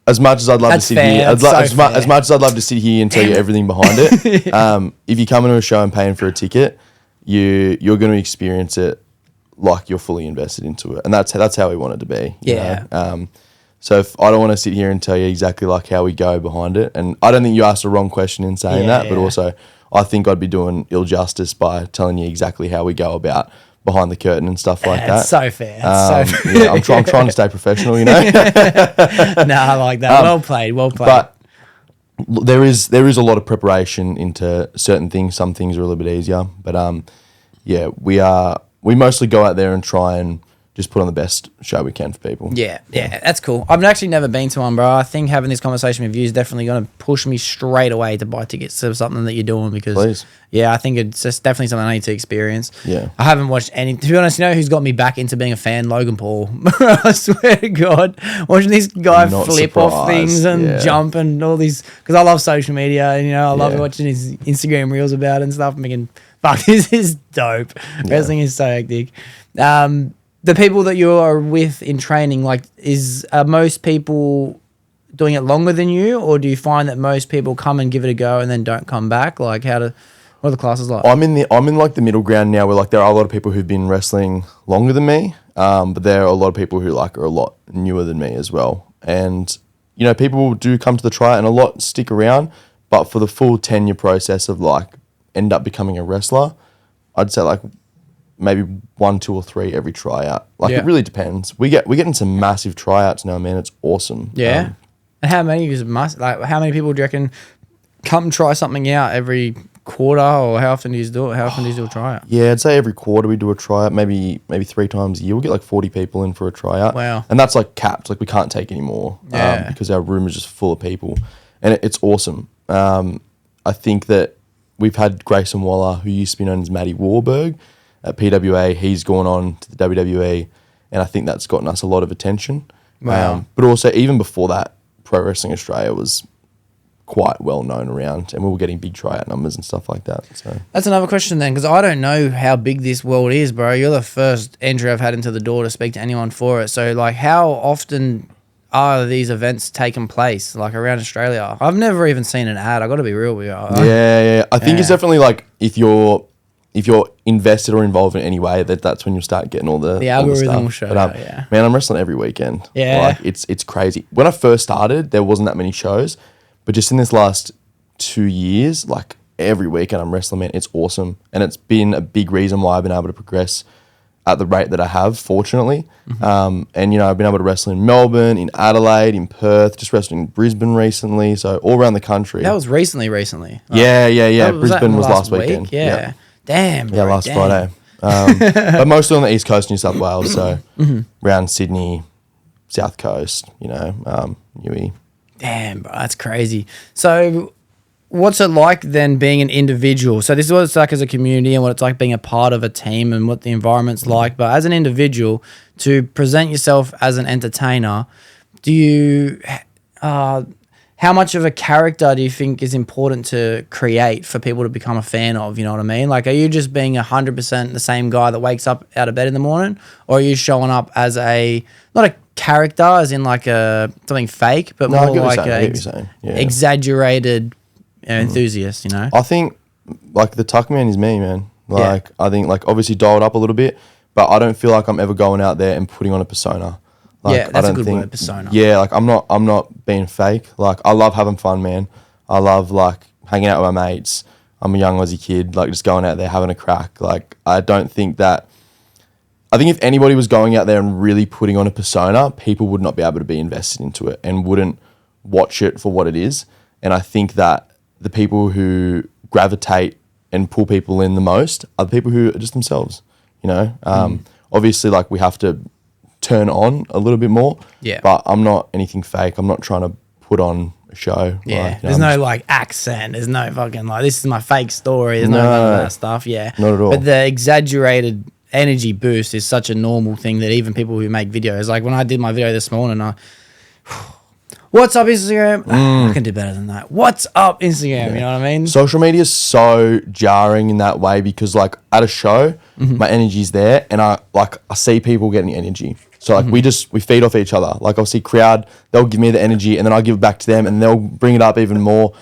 As much as I'd love to sit here, as much as I'd love to sit here and tell you everything behind it, if you come into a show and paying for a ticket, you're going to experience it like you're fully invested into it, and that's how we want it to be. Yeah. So if I don't want to sit here and tell you exactly like how we go behind it, and I don't think you asked the wrong question in saying that, but also I think I'd be doing ill justice by telling you exactly how we go about behind the curtain and stuff like that. That's so fair. Yeah, I'm trying to stay professional, you know. No, I like that. Well played. But there is a lot of preparation into certain things. Some things are a little bit easier, but we mostly go out there and try and just put on the best show we can for people. Yeah, that's cool. I've actually never been to one, bro. I think having this conversation with you is definitely going to push me straight away to buy tickets to something that you're doing because, I think it's just definitely something I need to experience. Yeah. I haven't watched any, to be honest, you know who's got me back into being a fan? Logan Paul. I swear to God, watching this guy flip off things and jump and all these, because I love social media and, you know, I love watching his Instagram reels about it and stuff. I'm thinking, fuck, this is dope. Wrestling is so hectic. The people that you are with in training, like, are most people doing it longer than you, or do you find that most people come and give it a go and then don't come back? Like, what are the classes like? I'm in like the middle ground now, where like there are a lot of people who've been wrestling longer than me, but there are a lot of people who like are a lot newer than me as well. And you know, people do come to the tryout and a lot stick around, but for the full tenure process of like end up becoming a wrestler, I'd say like maybe 1, 2, or 3 every tryout. Like it really depends. We're getting some massive tryouts now, man. It's awesome. Yeah. And how many how many people do you reckon come try something out every quarter, or how often do you do it? How often do you do a tryout? Yeah, I'd say every quarter we do a tryout, maybe 3 times a year. We'll get like 40 people in for a tryout. Wow. And that's like capped. Like we can't take any more because our room is just full of people. And it's awesome. I think that we've had Grayson Waller, who used to be known as Matty Warburg, at PWA. He's gone on to the WWE, and I think that's gotten us a lot of attention. Wow. But also, even before that, Pro Wrestling Australia was quite well known around, and we were getting big tryout numbers and stuff like that. So That's another question then, because I don't know how big this world is, bro. You're the first entry I've had into the door to speak to anyone for it. So, like, how often are these events taking place, like, around Australia? I've never even seen an ad. I got to be real with you. Yeah. I think it's definitely like if you're invested or involved in any way, that's when you'll start getting all the algorithm will stuff. show But, you, yeah. Man, I'm wrestling every weekend. Yeah. Like it's crazy. When I first started, there wasn't that many shows, but just in this last 2 years, like every weekend I'm wrestling, man. It's awesome. And it's been a big reason why I've been able to progress at the rate that I have, fortunately. And, you know, I've been able to wrestle in Melbourne, in Adelaide, in Perth, just wrestling in Brisbane recently. So all around the country. That was recently. Yeah. Was Brisbane that was last week? weekend. Yeah. Yep. Damn, bro. Yeah, last damn. Friday. But mostly on the east coast of New South Wales. So around Sydney, South Coast, you know, Newey. Damn, bro. That's crazy. So what's it like then being an individual? So this is what it's like as a community and what it's like being a part of a team and what the environment's like. But as an individual, to present yourself as an entertainer, do you... how much of a character do you think is important to create for people to become a fan of? You know what I mean? Like, are you just being 100% the same guy that wakes up out of bed in the morning? Or are you showing up as not a character, as in like something fake, but more like exaggerated enthusiast, you know? I think, like, the Tuckman is me, man. Like, I think, like, obviously dialed up a little bit, but I don't feel like I'm ever going out there and putting on a persona. Like, yeah, that's a good word, persona. Yeah, like I'm not being fake. Like I love having fun, man. I love like hanging out with my mates. I'm a young Aussie kid, like just going out there having a crack. Like I think if anybody was going out there and really putting on a persona, people would not be able to be invested into it and wouldn't watch it for what it is. And I think that the people who gravitate and pull people in the most are the people who are just themselves, you know? Obviously like we have to turn on a little bit more. Yeah. But I'm not anything fake. I'm not trying to put on a show. Yeah. Like, There's no like accent. There's no fucking like this is my fake story. There's none of that stuff. Yeah. Not at all. But the exaggerated energy boost is such a normal thing that even people who make videos, like when I did my video this morning, what's up Instagram? I can do better than that. What's up Instagram? You know what I mean? Social media is so jarring in that way because like at a show, my energy's there and I see people getting energy. So like we feed off each other. Like I'll see crowd, they'll give me the energy and then I'll give it back to them and they'll bring it up even more.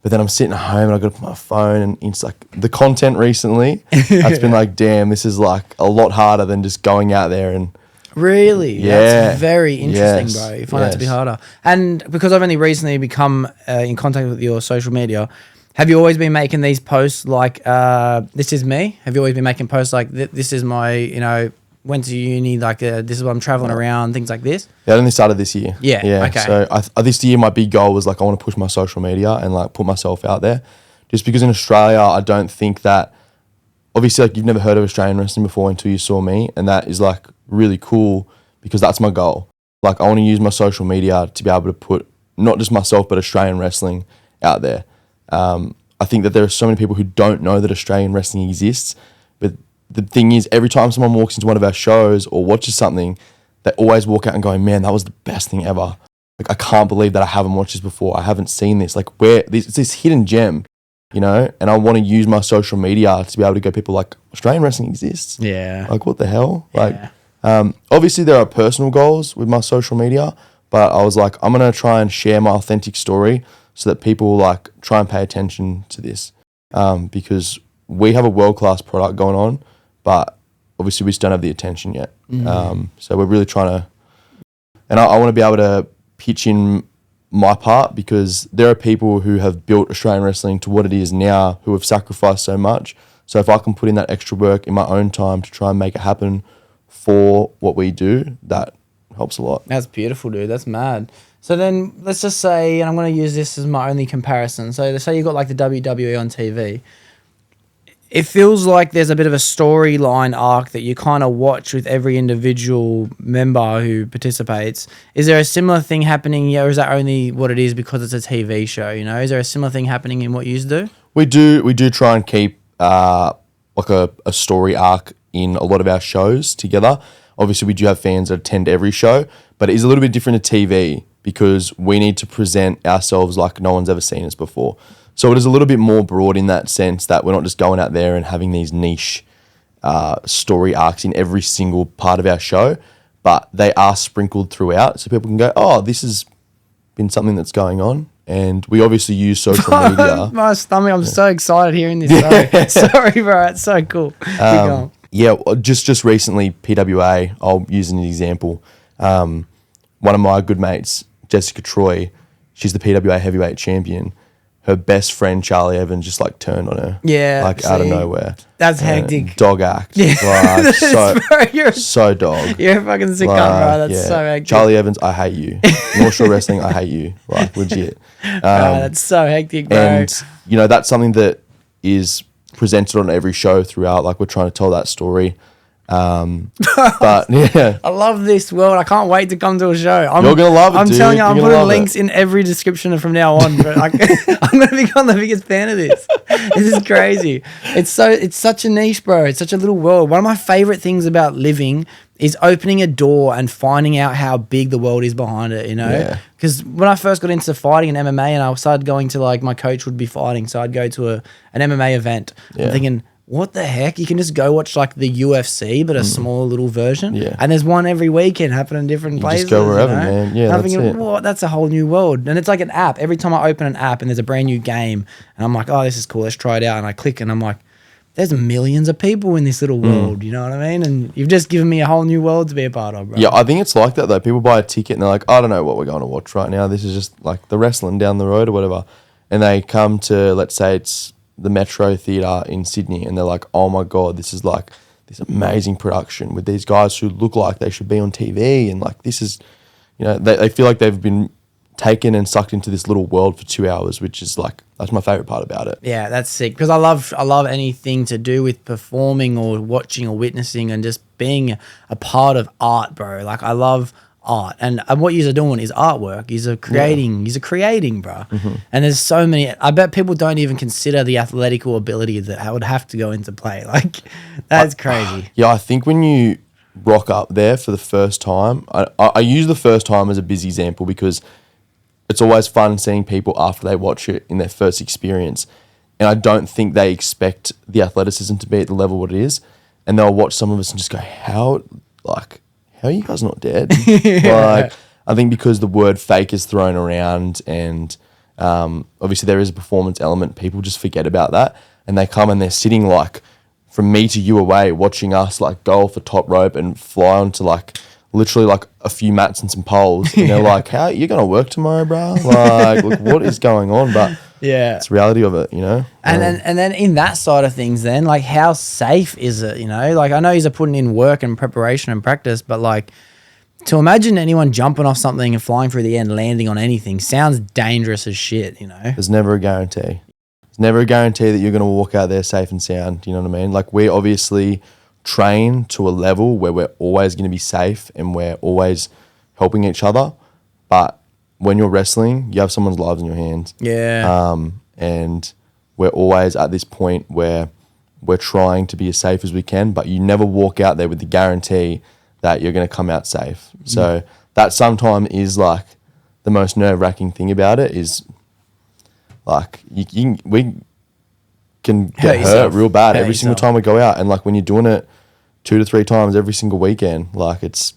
But then I'm sitting at home and I've got to put my phone and it's like the content recently, that's been like, damn, this is like a lot harder than just going out there and really? Yeah. That's very interesting, bro. You find that to be harder. And because I've only recently become in contact with your social media, have you always been making these posts like, this is me? Have you always been making posts like, this is my, you know, went to uni, like this is what I'm traveling around, things like this? Yeah, I only started this year. Yeah, okay. So this year my big goal was like I want to push my social media and like put myself out there. Just because in Australia, I don't think that, obviously like you've never heard of Australian wrestling before until you saw me. And that is like really cool because that's my goal. Like I want to use my social media to be able to put not just myself, but Australian wrestling out there. I think that there are so many people who don't know that Australian wrestling exists, but the thing is, every time someone walks into one of our shows or watches something, they always walk out and go, man, that was the best thing ever. Like, I can't believe that I haven't watched this before. I haven't seen this. Like, it's this hidden gem, you know? And I want to use my social media to be able to go, people like, Australian wrestling exists. Yeah. Like, what the hell? Yeah. Like, obviously there are personal goals with my social media, but I was like, I'm going to try and share my authentic story so that people like try and pay attention to this. Because we have a world-class product going on, but obviously we just don't have the attention yet. So we're really trying to, and I want to be able to pitch in my part because there are people who have built Australian wrestling to what it is now who have sacrificed so much. So if I can put in that extra work in my own time to try and make it happen for what we do, that helps a lot. That's beautiful, dude. That's mad. So then let's just say, and I'm going to use this as my only comparison. So let's say you got like the WWE on TV. It feels like there's a bit of a storyline arc that you kind of watch with every individual member who participates. Is there a similar thing happening here, or is that only what it is because it's a TV show? You know, is there a similar thing happening in what you do? We do try and keep like a story arc in a lot of our shows together. Obviously, we do have fans that attend every show, but it is a little bit different to TV because we need to present ourselves like no one's ever seen us before. So it is a little bit more broad in that sense that we're not just going out there and having these niche story arcs in every single part of our show, but they are sprinkled throughout so people can go, oh, this has been something that's going on. And we obviously use social media. My stomach, I'm so excited hearing this. Sorry, bro. It's so cool. Keep going. Yeah, just recently, PWA, I'll use an example. One of my good mates, Jessica Troy, she's the PWA heavyweight champion. Her best friend, Charlie Evans, just like turned on her. Yeah. Like out of nowhere. That's hectic. Dog act. Yeah. Like, Bro, so dog. You're a fucking sick cunt, bro. That's so hectic. Charlie Evans, I hate you. North Shore Wrestling, I hate you. Like, legit. That's so hectic, bro. And, you know, that's something that is presented on every show throughout. Like, we're trying to tell that story. But yeah, I love this world. I can't wait to come to a show. You're gonna love it, I'm dude. telling you, I'm You're gonna putting love links in every description from now on. But like, I'm gonna become the biggest fan of this. This is crazy. It's such a niche, bro. It's such a little world. One of my favorite things about living is opening a door and finding out how big the world is behind it, you know? Yeah. Because when I first got into fighting and MMA and I started going to like, my coach would be fighting, so I'd go to an MMA event. Yeah. I'm thinking, what the heck? You can just go watch like the UFC, but a small little version. Yeah. And there's one every weekend happening in different places. just go wherever, you know? man. Yeah, And I'm that's thinking, it. what? That's a whole new world. And it's like an app. Every time I open an app and there's a brand new game and I'm like, oh, this is cool. Let's try it out. And I click and I'm like, there's millions of people in this little world. You know what I mean? And you've just given me a whole new world to be a part of, bro. Yeah, I think it's like that though. People buy a ticket and they're like, I don't know what we're going to watch right now. This is just like the wrestling down the road or whatever. And they come to, let's say it's the Metro Theatre in Sydney, and they're like, oh my God, this is like this amazing production with these guys who look like they should be on TV. And like, this is, you know, they feel like they've been taken and sucked into this little world for 2 hours, which is like, that's my favorite part about it. Yeah, that's sick. Because I love anything to do with performing or watching or witnessing and just being a part of art, bro. Like, I love art, and what you're doing is artwork. You're creating, bro. And there's so many. I bet people don't even consider the athletical ability that would have to go into play. Like, that's crazy. Yeah, I think when you rock up there for the first time, I use the first time as a busy example because it's always fun seeing people after they watch it in their first experience. And I don't think they expect the athleticism to be at the level what it is. And they'll watch some of us and just go, how are you guys not dead? Like, I think because the word fake is thrown around and obviously there is a performance element, people just forget about that. And they come and they're sitting like from me to you away watching us like go off the top rope and fly onto like literally like a few mats and some poles. And they're like, how you going to work tomorrow, bro? Like, look, what is going on? But yeah, it's the reality of it, you know? And then in that side of things then, like, how safe is it, you know? Like, I know you're putting in work and preparation and practice, but like, to imagine anyone jumping off something and flying through the air and landing on anything sounds dangerous as shit, you know? There's never a guarantee. There's never a guarantee that you're going to walk out there safe and sound, you know what I mean? Like, we obviously train to a level where we're always going to be safe and we're always helping each other, but when you're wrestling, you have someone's lives in your hands. Yeah. And we're always at this point where we're trying to be as safe as we can, but you never walk out there with the guarantee that you're going to come out safe. So that sometimes is like the most nerve-wracking thing about it is like we can get hurt real bad every single time we go out. And like when you're doing it 2 to 3 times every single weekend, like it's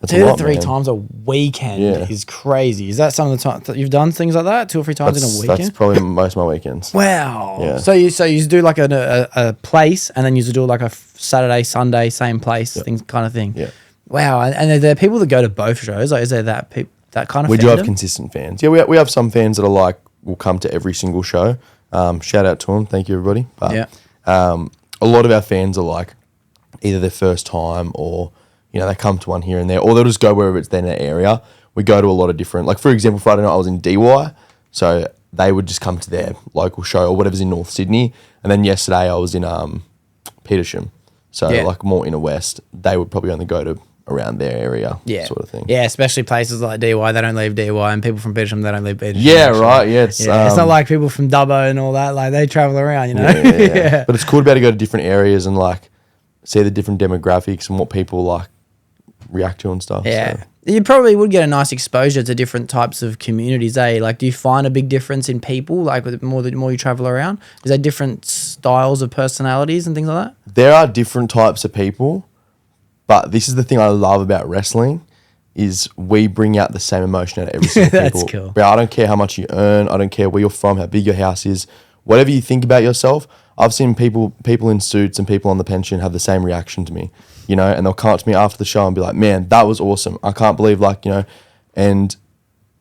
2 to 3 times a weekend is crazy. Is that some of the time you've done things like that? 2 or 3 times in a weekend? That's probably most of my weekends. Wow. Yeah. So you do like a place, and then you do like a Saturday, Sunday, same place, things kind of thing. Yeah. Wow. And are there people that go to both shows? Like, is there that kind of? We do have consistent fans. Yeah, we have some fans that are like will come to every single show. Shout out to them. Thank you, everybody. But a lot of our fans are like either their first time or, you know, they come to one here and there, or they'll just go wherever it's in their area. We go to a lot of different, like for example, Friday night I was in DY, so they would just come to their local show or whatever's in North Sydney. And then yesterday I was in Petersham, so like more inner west. They would probably only go to around their area, sort of thing. Yeah, especially places like DY, they don't leave DY, and people from Petersham, they don't leave Petersham. Yeah, right. Yeah, it's not like people from Dubbo and all that. Like, they travel around, you know. Yeah. But it's cool to be able to go to different areas and like see the different demographics and what people like react to and stuff. Yeah. So. You probably would get a nice exposure to different types of communities, eh? Like, do you find a big difference in people, like, the more you travel around? Is there different styles of personalities and things like that? There are different types of people, but this is the thing I love about wrestling is we bring out the same emotion out of every single That's people. cool. Bro, I don't care how much you earn. I don't care where you're from, how big your house is. Whatever you think about yourself, I've seen people in suits and people on the pension have the same reaction to me, you know, and they'll come up to me after the show and be like, man, that was awesome. I can't believe, like, you know, and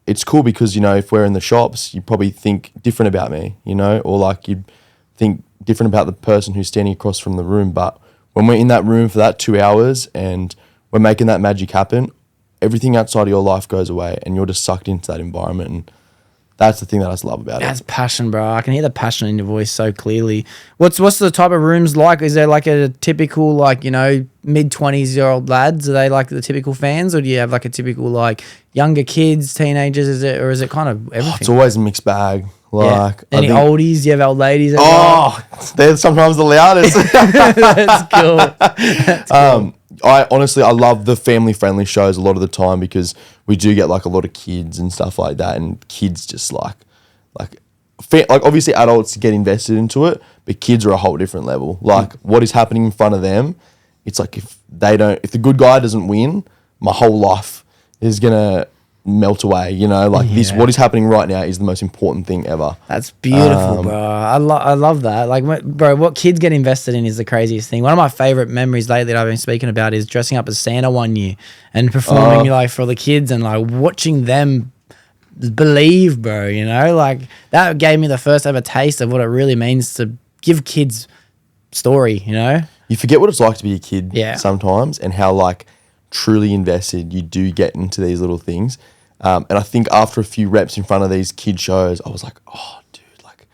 it's cool because, you know, if we're in the shops, you probably think different about me, you know, or like you'd think different about the person who's standing across from the room. But when we're in that room for that 2 hours and we're making that magic happen, everything outside of your life goes away and you're just sucked into that environment. And that's the thing that I just love about it. That's passion, bro. I can hear the passion in your voice so clearly. What's the type of rooms like? Is there like a typical, like, you know, mid-20s-year-old lads? Are they like the typical fans, or do you have like a typical like younger kids, teenagers? Is it kind of everything? It's always a mixed bag. Like, yeah. Any oldies? Do you have old ladies? They're sometimes the loudest. That's cool. That's cool. I love the family friendly shows a lot of the time because we do get like a lot of kids and stuff like that, and kids just like obviously adults get invested into it, but kids are a whole different level. Like what is happening in front of them, it's like if the good guy doesn't win, my whole life is gonna melt away, you know, like this, what is happening right now is the most important thing ever. That's beautiful, bro. I love that. Like, bro, what kids get invested in is the craziest thing. One of my favorite memories lately that I've been speaking about is dressing up as Santa one year and performing like for the kids and like watching them believe, bro, you know, like that gave me the first ever taste of what it really means to give kids story, you know. You forget what it's like to be a kid sometimes and how like truly invested you do get into these little things. And I think after a few reps in front of these kid shows, I was like, oh, dude, like,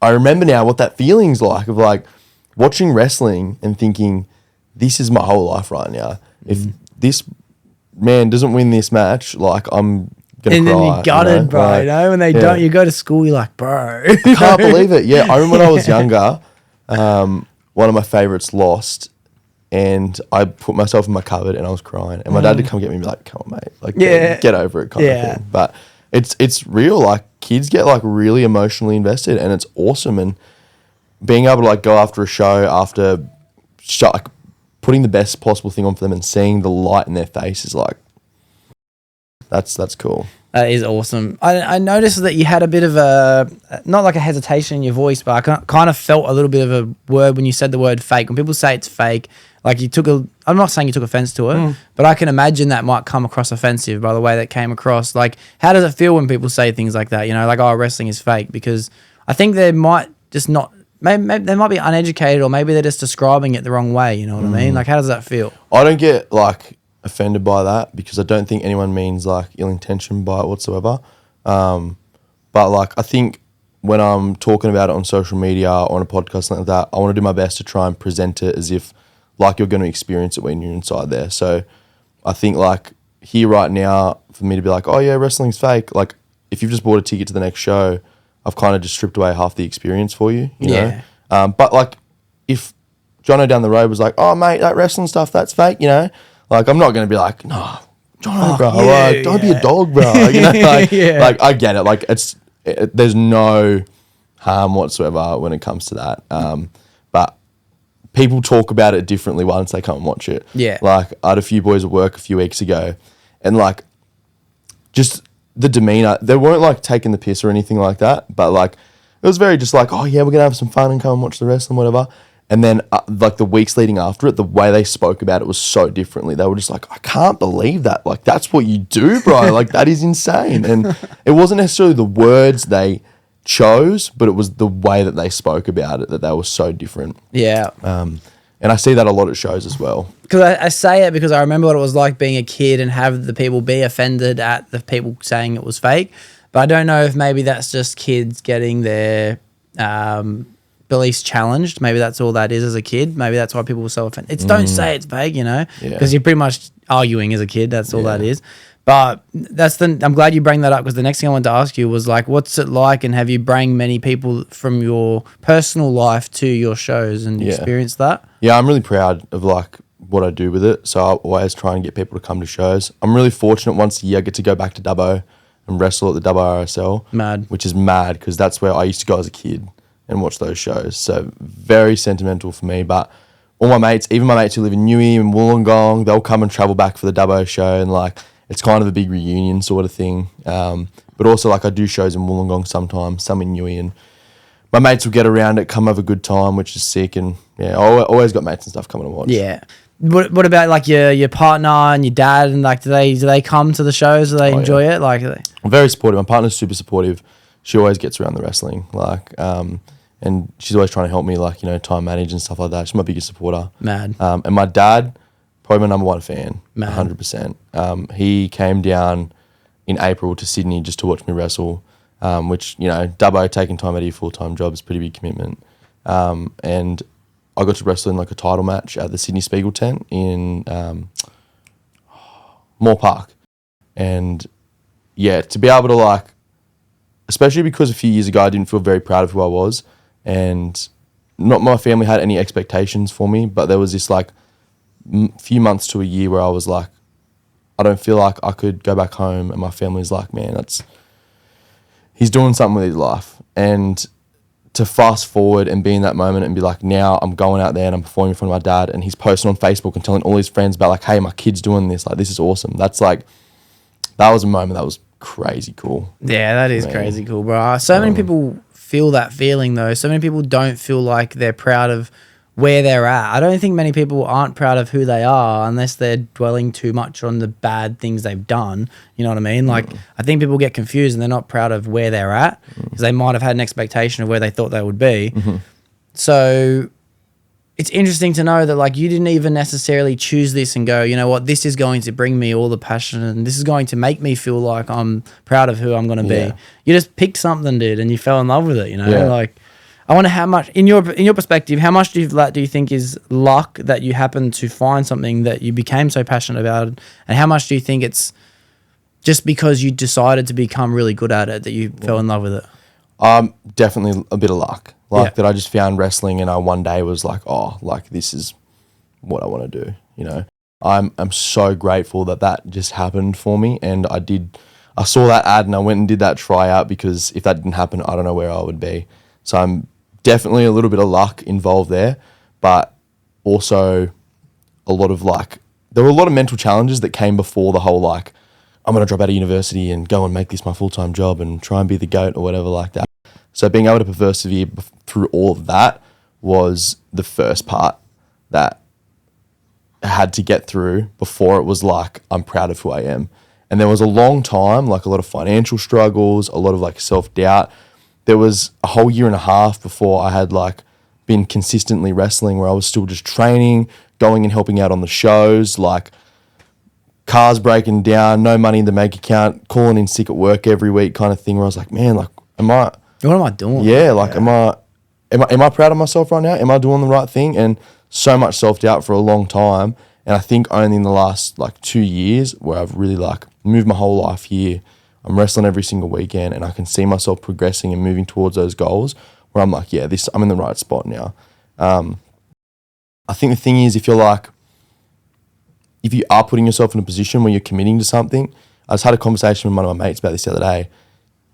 I remember now what that feeling's like of like watching wrestling and thinking, this is my whole life right now. If this man doesn't win this match, like, I'm going to cry. And then you're gutted, you know? bro, like, you know? When they don't, you go to school, you're like, bro. I can't believe it. Yeah, I remember when I was younger, one of my favourites lost. And I put myself in my cupboard and I was crying. And my dad would come get me and be like, come on, mate. Like, get over it kind of thing. But it's real. Like, kids get, like, really emotionally invested and it's awesome. And being able to, like, go after a show, like, putting the best possible thing on for them and seeing the light in their face is, like, that's cool. That is awesome. I noticed that you had a bit of not like a hesitation in your voice, but I kind of felt a little bit of a word when you said the word fake. When people say it's fake, like I'm not saying you took offense to it, but I can imagine that might come across offensive by the way that came across. Like, how does it feel when people say things like that? You know, like, oh, wrestling is fake, because I think they might just not, maybe they might be uneducated, or maybe they're just describing it the wrong way. You know what I mean? Like, how does that feel? I don't get, like, offended by that because I don't think anyone means like ill intention by it whatsoever. But like, I think when I'm talking about it on social media or on a podcast like that, I want to do my best to try and present it as if like you're going to experience it when you're inside there. So I think like here right now for me to be like, oh yeah, wrestling's fake. Like, if you've just bought a ticket to the next show, I've kind of just stripped away half the experience for you, you know? But like, if Jono down the road was like, oh mate, that wrestling stuff, that's fake, you know? Like, I'm not going to be like, no, Jono, bro, like, don't be a dog, bro. You know, like, like I get it. Like, there's no harm whatsoever when it comes to that. But people talk about it differently once they come and watch it. Yeah. Like, I had a few boys at work a few weeks ago, and like, just the demeanor, they weren't like taking the piss or anything like that, but like, it was very just like, oh yeah, we're going to have some fun and come and watch the wrestling, whatever. And then, like, the weeks leading after it, the way they spoke about it was so differently. They were just like, I can't believe that. Like, that's what you do, bro. Like, that is insane. And it wasn't necessarily the words they chose, but it was the way that they spoke about it that they were so different. Yeah. And I see that a lot at shows as well. Because I say it because I remember what it was like being a kid and have the people be offended at the people saying it was fake. But I don't know if maybe that's just kids getting their beliefs challenged. Maybe that's all that is as a kid. Maybe that's why people were so offended. It's don't say it's fake, you know, because you're pretty much arguing as a kid. That's all that is. But I'm glad you bring that up, because the next thing I wanted to ask you was like, what's it like, and have you bring many people from your personal life to your shows and experience that? Yeah, I'm really proud of like what I do with it. So I always try and get people to come to shows. I'm really fortunate once a year I get to go back to Dubbo and wrestle at the Dubbo RSL. Mad. Which is mad because that's where I used to go as a kid and watch those shows. So very sentimental for me. But all my mates, even my mates who live in Newey and Wollongong, they'll come and travel back for the Dubbo show, and like it's kind of a big reunion sort of thing. But also like I do shows in Wollongong sometimes, some in Newey, and my mates will get around it, come have a good time, which is sick. And yeah, I always got mates and stuff coming to watch. Yeah. What about like your partner and your dad, and like do they come to the shows? Do they enjoy it? Like I'm very supportive. My partner's super supportive. She always gets around the wrestling, like, and she's always trying to help me, like, you know, time manage and stuff like that. She's my biggest supporter. Mad. And my dad, probably my number one fan. Mad. 100%. He came down in April to Sydney just to watch me wrestle, which, you know, Dubbo, taking time out of your full-time job is a pretty big commitment. And I got to wrestle in like a title match at the Sydney Spiegel tent in Moore Park. And yeah, to be able to like, especially because a few years ago I didn't feel very proud of who I was, and not my family had any expectations for me, but there was this like few months to a year where I was like, I don't feel like I could go back home, and my family's like, man, he's doing something with his life. And to fast forward and be in that moment and be like, now I'm going out there and I'm performing in front of my dad, and he's posting on Facebook and telling all his friends about like, hey, my kid's doing this, like this is awesome. That's like, that was a moment that was crazy cool. Yeah, that is crazy cool, bro. So many people feel that feeling though. So many people don't feel like they're proud of where they're at. I don't think many people aren't proud of who they are unless they're dwelling too much on the bad things they've done. You know what I mean? Like, I think people get confused and they're not proud of where they're at because they might have had an expectation of where they thought they would be. So it's interesting to know that like you didn't even necessarily choose this and go, you know what, this is going to bring me all the passion and this is going to make me feel like I'm proud of who I'm going to be. You just picked something, dude, and you fell in love with it, you know? Like, I wonder how much, in your perspective, how much do you think is luck that you happened to find something that you became so passionate about, and how much do you think it's just because you decided to become really good at it that you fell in love with it? Definitely a bit of luck. Like that I just found wrestling and I one day was like, oh, like this is what I want to do, you know? I'm so grateful that just happened for me, and I saw that ad and I went and did that tryout, because if that didn't happen, I don't know where I would be. So I'm definitely a little bit of luck involved there, but also a lot of like, there were a lot of mental challenges that came before the whole like, I'm going to drop out of university and go and make this my full-time job and try and be the GOAT or whatever like that. So being able to persevere through all of that was the first part that I had to get through before it was like, I'm proud of who I am. And there was a long time, like a lot of financial struggles, a lot of like self-doubt. There was a whole year and a half before I had like been consistently wrestling, where I was still just training, going and helping out on the shows, like cars breaking down, no money in the bank account, calling in sick at work every week kind of thing, where I was like, man, like, what am I doing? Yeah, like, am I proud of myself right now? Am I doing the right thing? And so much self-doubt for a long time. And I think only in the last like 2 years where I've really like moved my whole life here, I'm wrestling every single weekend and I can see myself progressing and moving towards those goals, where I'm like, yeah, I'm in the right spot now. I think the thing is, if you are putting yourself in a position where you're committing to something, I just had a conversation with one of my mates about this the other day.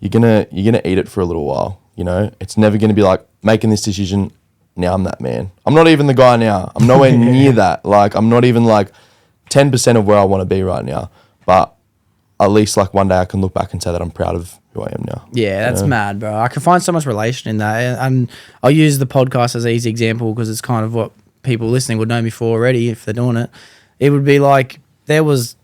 You're gonna eat it for a little while, you know? It's never gonna be like making this decision, now I'm that man. I'm not even the guy now. I'm nowhere near that. Like, I'm not even like 10% of where I want to be right now. But at least like one day I can look back and say that I'm proud of who I am now. Yeah, that's mad, bro. I can find so much relation in that. And I'll use the podcast as an easy example because it's kind of what people listening would know me for already if they're doing it. It would be like there was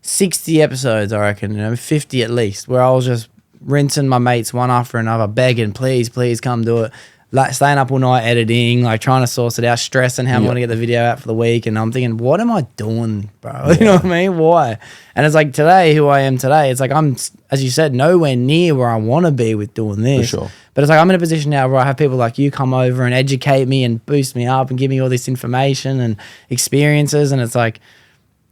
60 episodes, I reckon, 50 at least, where I was just rinsing my mates one after another, begging, please come do it. Like staying up all night editing, like trying to source it out, stressing how I'm going to get the video out for the week. And I'm thinking, what am I doing, bro? You know what I mean? Why? And it's like today, who I am today, it's like I'm, as you said, nowhere near where I want to be with doing this. For sure. But it's like I'm in a position now where I have people like you come over and educate me and boost me up and give me all this information and experiences. And it's like,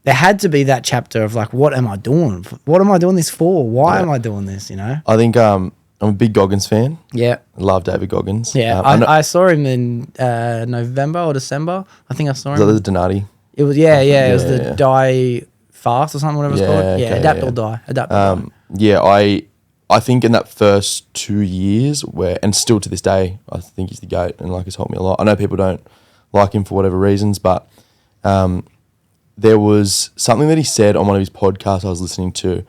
there had to be that chapter of like, what am I doing? What am I doing this for? Why am I doing this, you know? I think I'm a big Goggins fan. Yeah. I love David Goggins. Yeah. I saw him in November or December. I think I saw him. Is that the Donati? It was, it was the Die Fast or something, whatever it's called. Yeah, okay, Adapt or Die. Adapt or Die. Yeah, I think in that first 2 years and still to this day, I think he's the GOAT and like he's helped me a lot. I know people don't like him for whatever reasons, but there was something that he said on one of his podcasts I was listening to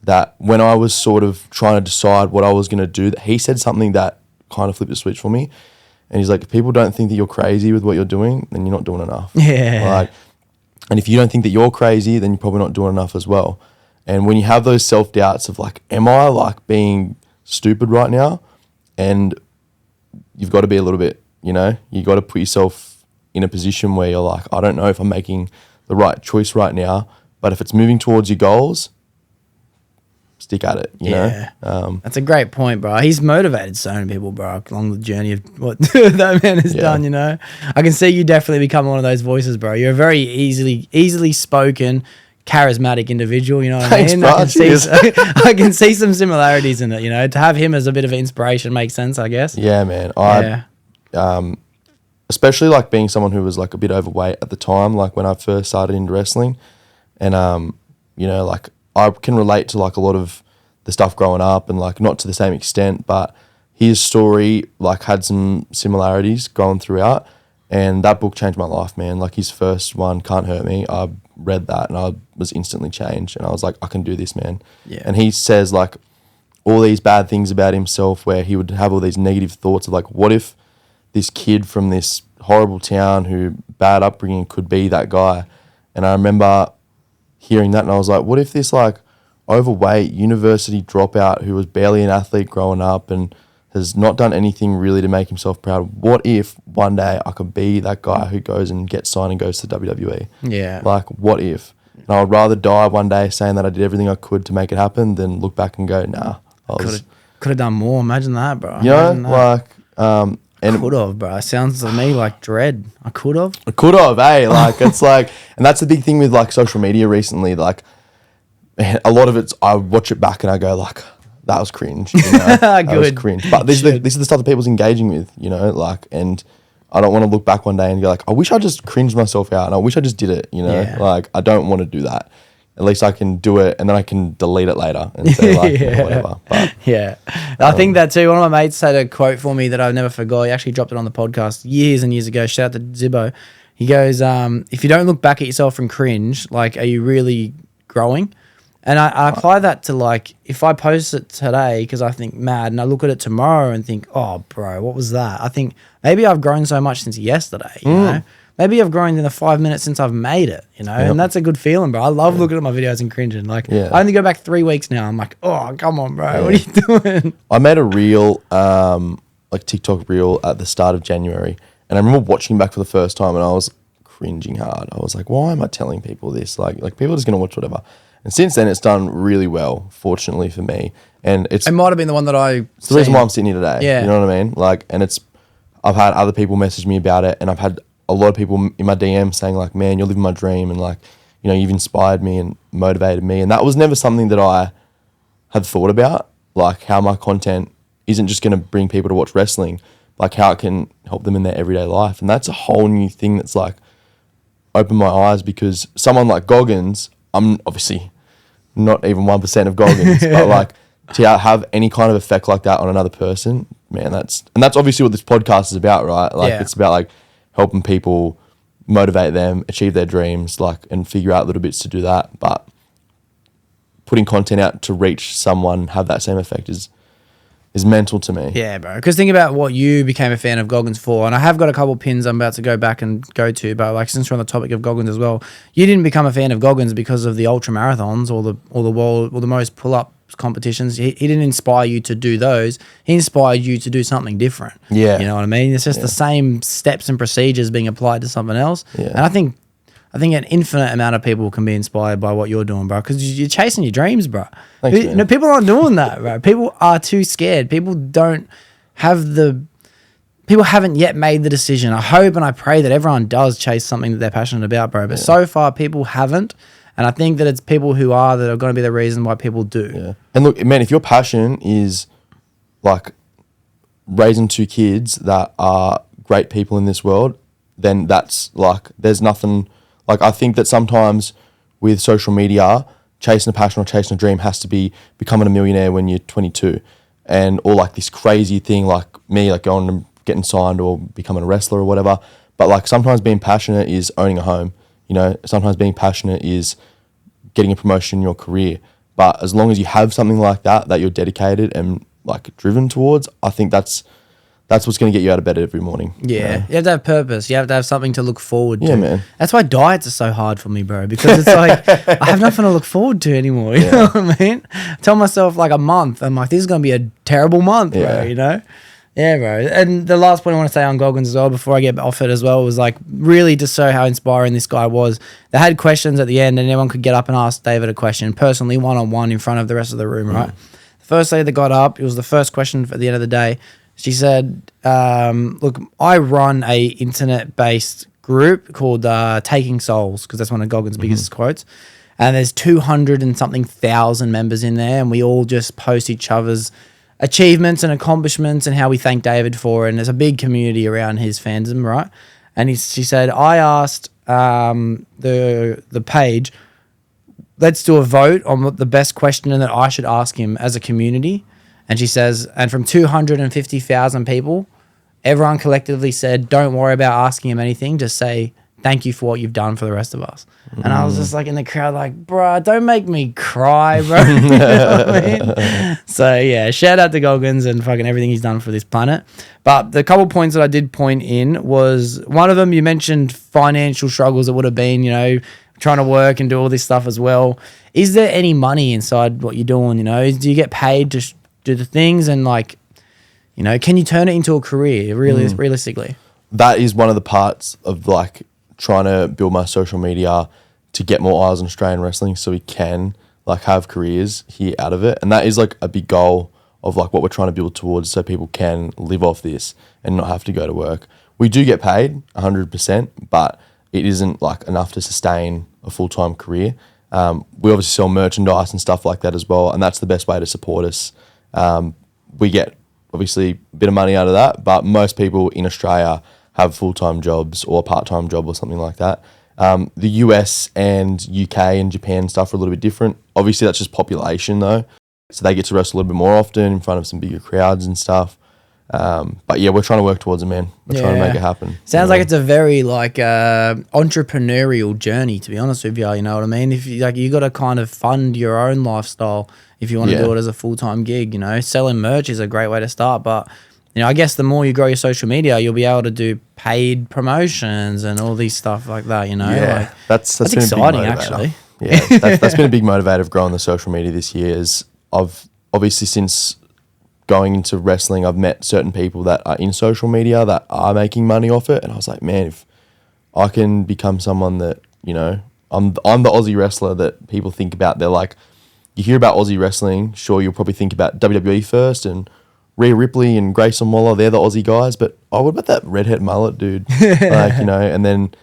that when I was sort of trying to decide what I was going to do, that he said something that kind of flipped the switch for me. And he's like, if people don't think that you're crazy with what you're doing, then you're not doing enough. Yeah. And if you don't think that you're crazy, then you're probably not doing enough as well. And when you have those self-doubts of like, am I like being stupid right now? And you've got to be a little bit, you got to put yourself in a position where you're like, I don't know if I'm making the right choice right now, but if it's moving towards your goals, stick at it, you know? That's a great point, bro. He's motivated so many people, bro, along the journey of what that man has done, you know? I can see you definitely become one of those voices, bro. You're a very easily spoken, charismatic individual, you know what I mean? Bro, I can see some similarities in it, you know? To have him as a bit of an inspiration makes sense, I guess. Yeah, man. Especially like being someone who was like a bit overweight at the time, like when I first started into wrestling. And, like I can relate to like a lot of the stuff growing up and like not to the same extent, but his story like had some similarities going throughout. And that book changed my life, man. Like his first one, Can't Hurt Me, I read that and I was instantly changed. And I was like, I can do this, man. Yeah. And he says like all these bad things about himself where he would have all these negative thoughts of like, what if this kid from this horrible town who bad upbringing could be that guy? And I remember hearing that and I was like, what if this like overweight university dropout who was barely an athlete growing up and has not done anything really to make himself proud, what if one day I could be that guy who goes and gets signed and goes to WWE? Yeah. Like, what if? And I would rather die one day saying that I did everything I could to make it happen than look back and go, nah. Could have done more. Imagine that, bro. And could have, bro. Sounds to me like dread. I could have. Like, it's like, and that's the big thing with like social media recently. Like, a lot of it's, I watch it back and I go like, that was cringe. That was cringe. But this is the stuff that people's engaging with, like, and I don't want to look back one day and go like, I wish I just cringed myself out and I wish I just did it, like, I don't want to do that. At least I can do it and then I can delete it later and say like, whatever. But, I think that too. One of my mates said a quote for me that I've never forgot. He actually dropped it on the podcast years and years ago. Shout out to Dubbo. He goes, if you don't look back at yourself and cringe, like, are you really growing? And I apply that to like, if I post it today because I think mad and I look at it tomorrow and think, oh, bro, what was that? I think maybe I've grown so much since yesterday, you know? Maybe I've grown in the 5 minutes since I've made it, and that's a good feeling, bro. I love looking at my videos and cringing. Like, I only go back 3 weeks now. I'm like, oh, come on, bro. What are you doing? I made a reel, like TikTok reel at the start of January. And I remember watching back for the first time and I was cringing hard. I was like, why am I telling people this? Like people are just going to watch whatever. And since then, it's done really well, fortunately for me. And it might have been the one that it's the reason why I'm sitting here today. Yeah. You know what I mean? Like, and I've had other people message me about it and I've had a lot of people in my DM saying like, man, you're living my dream. And like, you've inspired me and motivated me. And that was never something that I had thought about, like how my content isn't just going to bring people to watch wrestling, like how it can help them in their everyday life. And that's a whole new thing that's like opened my eyes because someone like Goggins, I'm obviously not even 1% of Goggins, but like to have any kind of effect like that on another person, man, that's obviously what this podcast is about, right? Like it's about like helping people motivate them, achieve their dreams, like, and figure out little bits to do that. But putting content out to reach someone, have that same effect is mental to me. Yeah, bro. Because think about what you became a fan of Goggins for, and I have got a couple pins I'm about to go back and go to, but like since we're on the topic of Goggins as well, you didn't become a fan of Goggins because of the ultra marathons or the most pull up competitions. He didn't inspire you to do those. He inspired you to do something different. Yeah, you know what I mean. It's just the same steps and procedures being applied to something else. Yeah. And I think an infinite amount of people can be inspired by what you're doing, bro, because you're chasing your dreams, bro. Thanks, man. People aren't doing that, bro. People are too scared. People haven't yet made the decision. I hope and I pray that everyone does chase something that they're passionate about, bro. But so far, people haven't. And I think that it's people who are that are going to be the reason why people do. Yeah. And look, man, if your passion is like raising 2 kids that are great people in this world, then that's like, there's nothing, like I think that sometimes with social media, chasing a passion or chasing a dream has to be becoming a millionaire when you're 22, and or like this crazy thing like me, like going and getting signed or becoming a wrestler or whatever. But like sometimes being passionate is owning a home, you know, sometimes being passionate is getting a promotion in your career. But as long as you have something like that you're dedicated and like driven towards, I think that's what's going to get you out of bed every morning. Yeah, you know? you have to have purpose. You have to have something to look forward to. Yeah, man. That's why diets are so hard for me, bro, because it's like I have nothing to look forward to anymore. You know what I mean? I tell myself like a month, I'm like, this is going to be a terrible month, bro, you know? Yeah, bro. And the last point I want to say on Goggins as well, before I get off it as well, was like really to show how inspiring this guy was. They had questions at the end and everyone could get up and ask David a question personally, one-on-one in front of the rest of the room, right? The first lady that got up, it was the first question at the end of the day. She said, look, I run a internet-based group called Taking Souls, because that's one of Goggins' biggest quotes. And there's 200 and something thousand members in there, and we all just post each other's achievements and accomplishments and how we thank David for it. And there's a big community around his fandom, right? And she said, I asked the page, let's do a vote on what the best question that I should ask him as a community. And she says, and from 250,000 people, everyone collectively said, don't worry about asking him anything. Just say, thank you for what you've done for the rest of us. And I was just like in the crowd, like, bruh, don't make me cry, bro. You know what I mean? So, yeah, shout out to Goggins and fucking everything he's done for this planet. But the couple points that I did point in was one of them, you mentioned financial struggles that would have been, you know, trying to work and do all this stuff as well. Is there any money inside what you're doing, you know? Do you get paid to do the things, and like, you know, can you turn it into a career realistically? That is one of the parts of like trying to build my social media to get more eyes on Australian wrestling so we can like have careers here out of it. And that is like a big goal of like what we're trying to build towards, so people can live off this and not have to go to work. We do get paid 100%, but it isn't like enough to sustain a full-time career. We obviously sell merchandise and stuff like that as well, and that's the best way to support us. We get obviously a bit of money out of that, but most people in Australia have full-time jobs or a part-time job or something like that. The US and UK and Japan and stuff are a little bit different. Obviously that's just population though, so they get to wrestle a little bit more often in front of some bigger crowds and stuff. But yeah, we're trying to work towards it, man. We're trying to make it happen. Sounds like it's a very like entrepreneurial journey, to be honest with you. You know what I mean? If you like, you got to kind of fund your own lifestyle if you want to do it as a full-time gig. You know, selling merch is a great way to start, but you know, I guess the more you grow your social media, you'll be able to do paid promotions and all these stuff like that. You know, like, that's been exciting, actually. Yeah, that's been a big motivator of growing the social media this year. Is I've obviously since going into wrestling, I've met certain people that are in social media that are making money off it, and I was like, man, if I can become someone that, you know, I'm the Aussie wrestler that people think about. They're like, you hear about Aussie wrestling, sure, you'll probably think about WWE first and Rhea Ripley and Grayson Waller, they're the Aussie guys, but what about that redhead mullet dude? Like, you know, and then,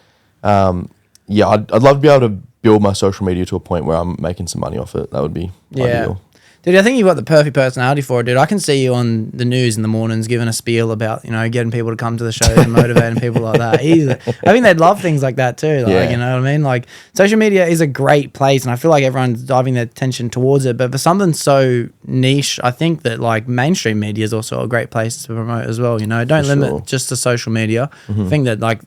I'd love to be able to build my social media to a point where I'm making some money off it. That would be ideal. Dude, I think you've got the perfect personality for it, dude. I can see you on the news in the mornings giving a spiel about, you know, getting people to come to the shows and motivating people like that. I think they'd love things like that too. Like, you know what I mean? Like, social media is a great place, and I feel like everyone's diving their attention towards it. But for something so niche, I think that like mainstream media is also a great place to promote as well. You know, don't limit just to social media. I think that like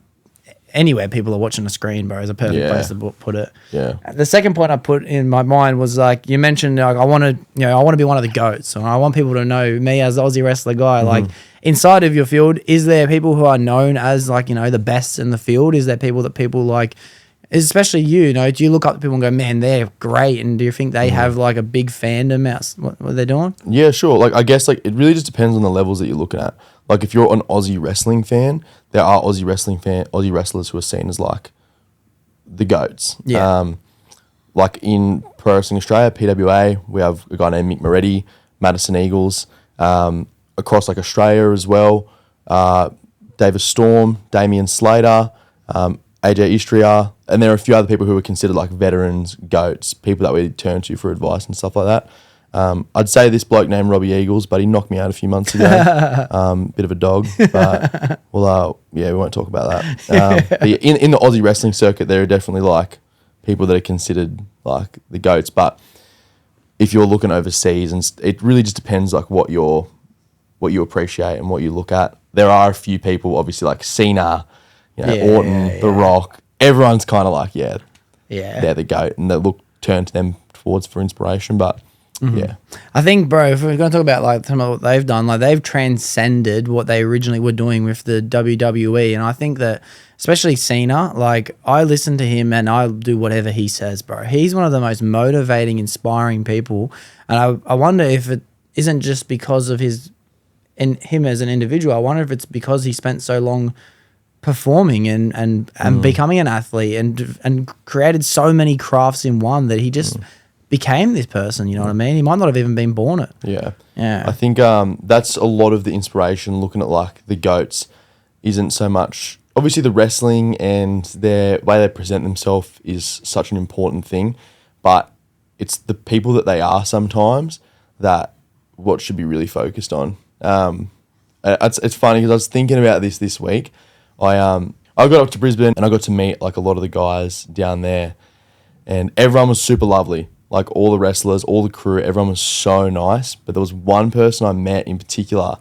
anywhere people are watching a screen, bro, is a perfect place to put it. Yeah. The second point I put in my mind was like, you mentioned like I want to be one of the GOATs, and I want people to know me as the Aussie wrestler guy. Like, inside of your field, is there people who are known as like, you know, the best in the field? Is there people that people like, especially you know, do you look up to people and go, man, they're great, and do you think they have like a big fandom out what they're doing? Yeah, sure. Like, I guess like it really just depends on the levels that you're looking at. Like, if you're an Aussie wrestling fan, there are Aussie wrestlers who are seen as like the GOATs. Yeah. Like in Pro Wrestling Australia, PWA, we have a guy named Mick Moretti, Madison Eagles. Across like Australia as well, David Storm, Damian Slater, AJ Istria, and there are a few other people who are considered like veterans, GOATs, people that we turn to for advice and stuff like that. I'd say this bloke named Robbie Eagles, but he knocked me out a few months ago. Bit of a dog, but we won't talk about that. But yeah, in the Aussie wrestling circuit, there are definitely like people that are considered like the GOATs. But if you're looking overseas, and it really just depends like what you appreciate and what you look at. There are a few people, obviously like Cena, Orton, The Rock. Everyone's kind of like, they're the GOAT, and they turn to them for inspiration. But yeah, I think, bro, if we're going to talk about like some of what they've done, like they've transcended what they originally were doing with the WWE, and I think that especially Cena, like I listen to him and I do whatever he says, bro. He's one of the most motivating, inspiring people, and I wonder if it isn't just because of him as an individual. I wonder if it's because he spent so long performing and becoming an athlete and created so many crafts in one that he just became this person, you know what I mean? He might not have even been born it. Yeah. Yeah. I think that's a lot of the inspiration looking at like the GOATs isn't so much obviously the wrestling and their way they present themselves is such an important thing, but it's the people that they are sometimes that what should be really focused on. It's funny because I was thinking about this week. I got up to Brisbane and I got to meet like a lot of the guys down there, and everyone was super lovely. Like all the wrestlers, all the crew, everyone was so nice. But there was one person I met in particular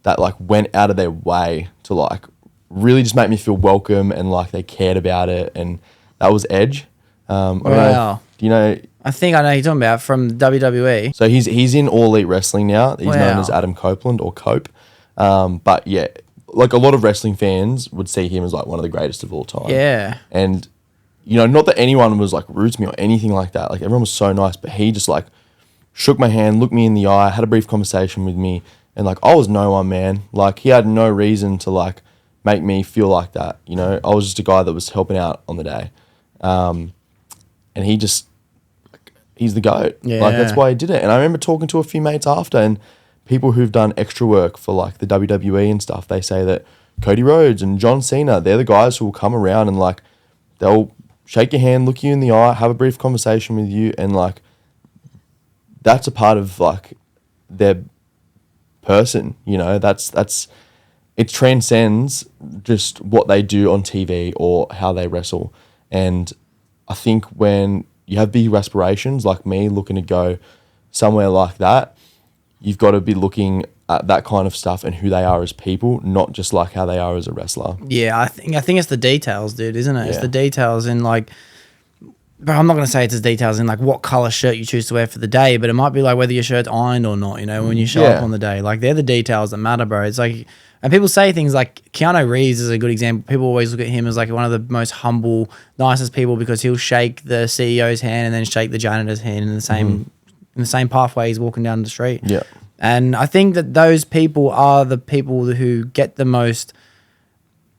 that like went out of their way to like really just make me feel welcome and like they cared about it, and that was Edge. Wow. Do you know? I think I know who you're talking about from WWE. So he's in All Elite Wrestling now. He's known as Adam Copeland or Cope. But yeah, like a lot of wrestling fans would see him as like one of the greatest of all time. Yeah. And not that anyone was like rude to me or anything like that. Like everyone was so nice, but he just like shook my hand, looked me in the eye, had a brief conversation with me, and like I was no one, man. Like he had no reason to like make me feel like that. I was just a guy that was helping out on the day. And he's the GOAT. Yeah. Like that's why he did it. And I remember talking to a few mates after, and people who've done extra work for like the WWE and stuff, they say that Cody Rhodes and John Cena, they're the guys who will come around and like they'll shake your hand, look you in the eye, have a brief conversation with you, and like that's a part of like their person. That's it transcends just what they do on TV or how they wrestle. And I think when you have big aspirations like me looking to go somewhere like that, you've got to be looking at that kind of stuff and who they are as people, not just like how they are as a wrestler. Yeah, I think it's the details, dude, isn't it? Yeah. It's the details in like, but I'm not going to say it's as details in like what color shirt you choose to wear for the day, but it might be like whether your shirt's ironed or not, when you show up on the day. Like they're the details that matter, bro. It's like, and people say things like Keanu Reeves is a good example. People always look at him as like one of the most humble, nicest people because he'll shake the CEO's hand and then shake the janitor's hand in the same pathway he's walking down the street. Yeah. And I think that those people are the people who get the most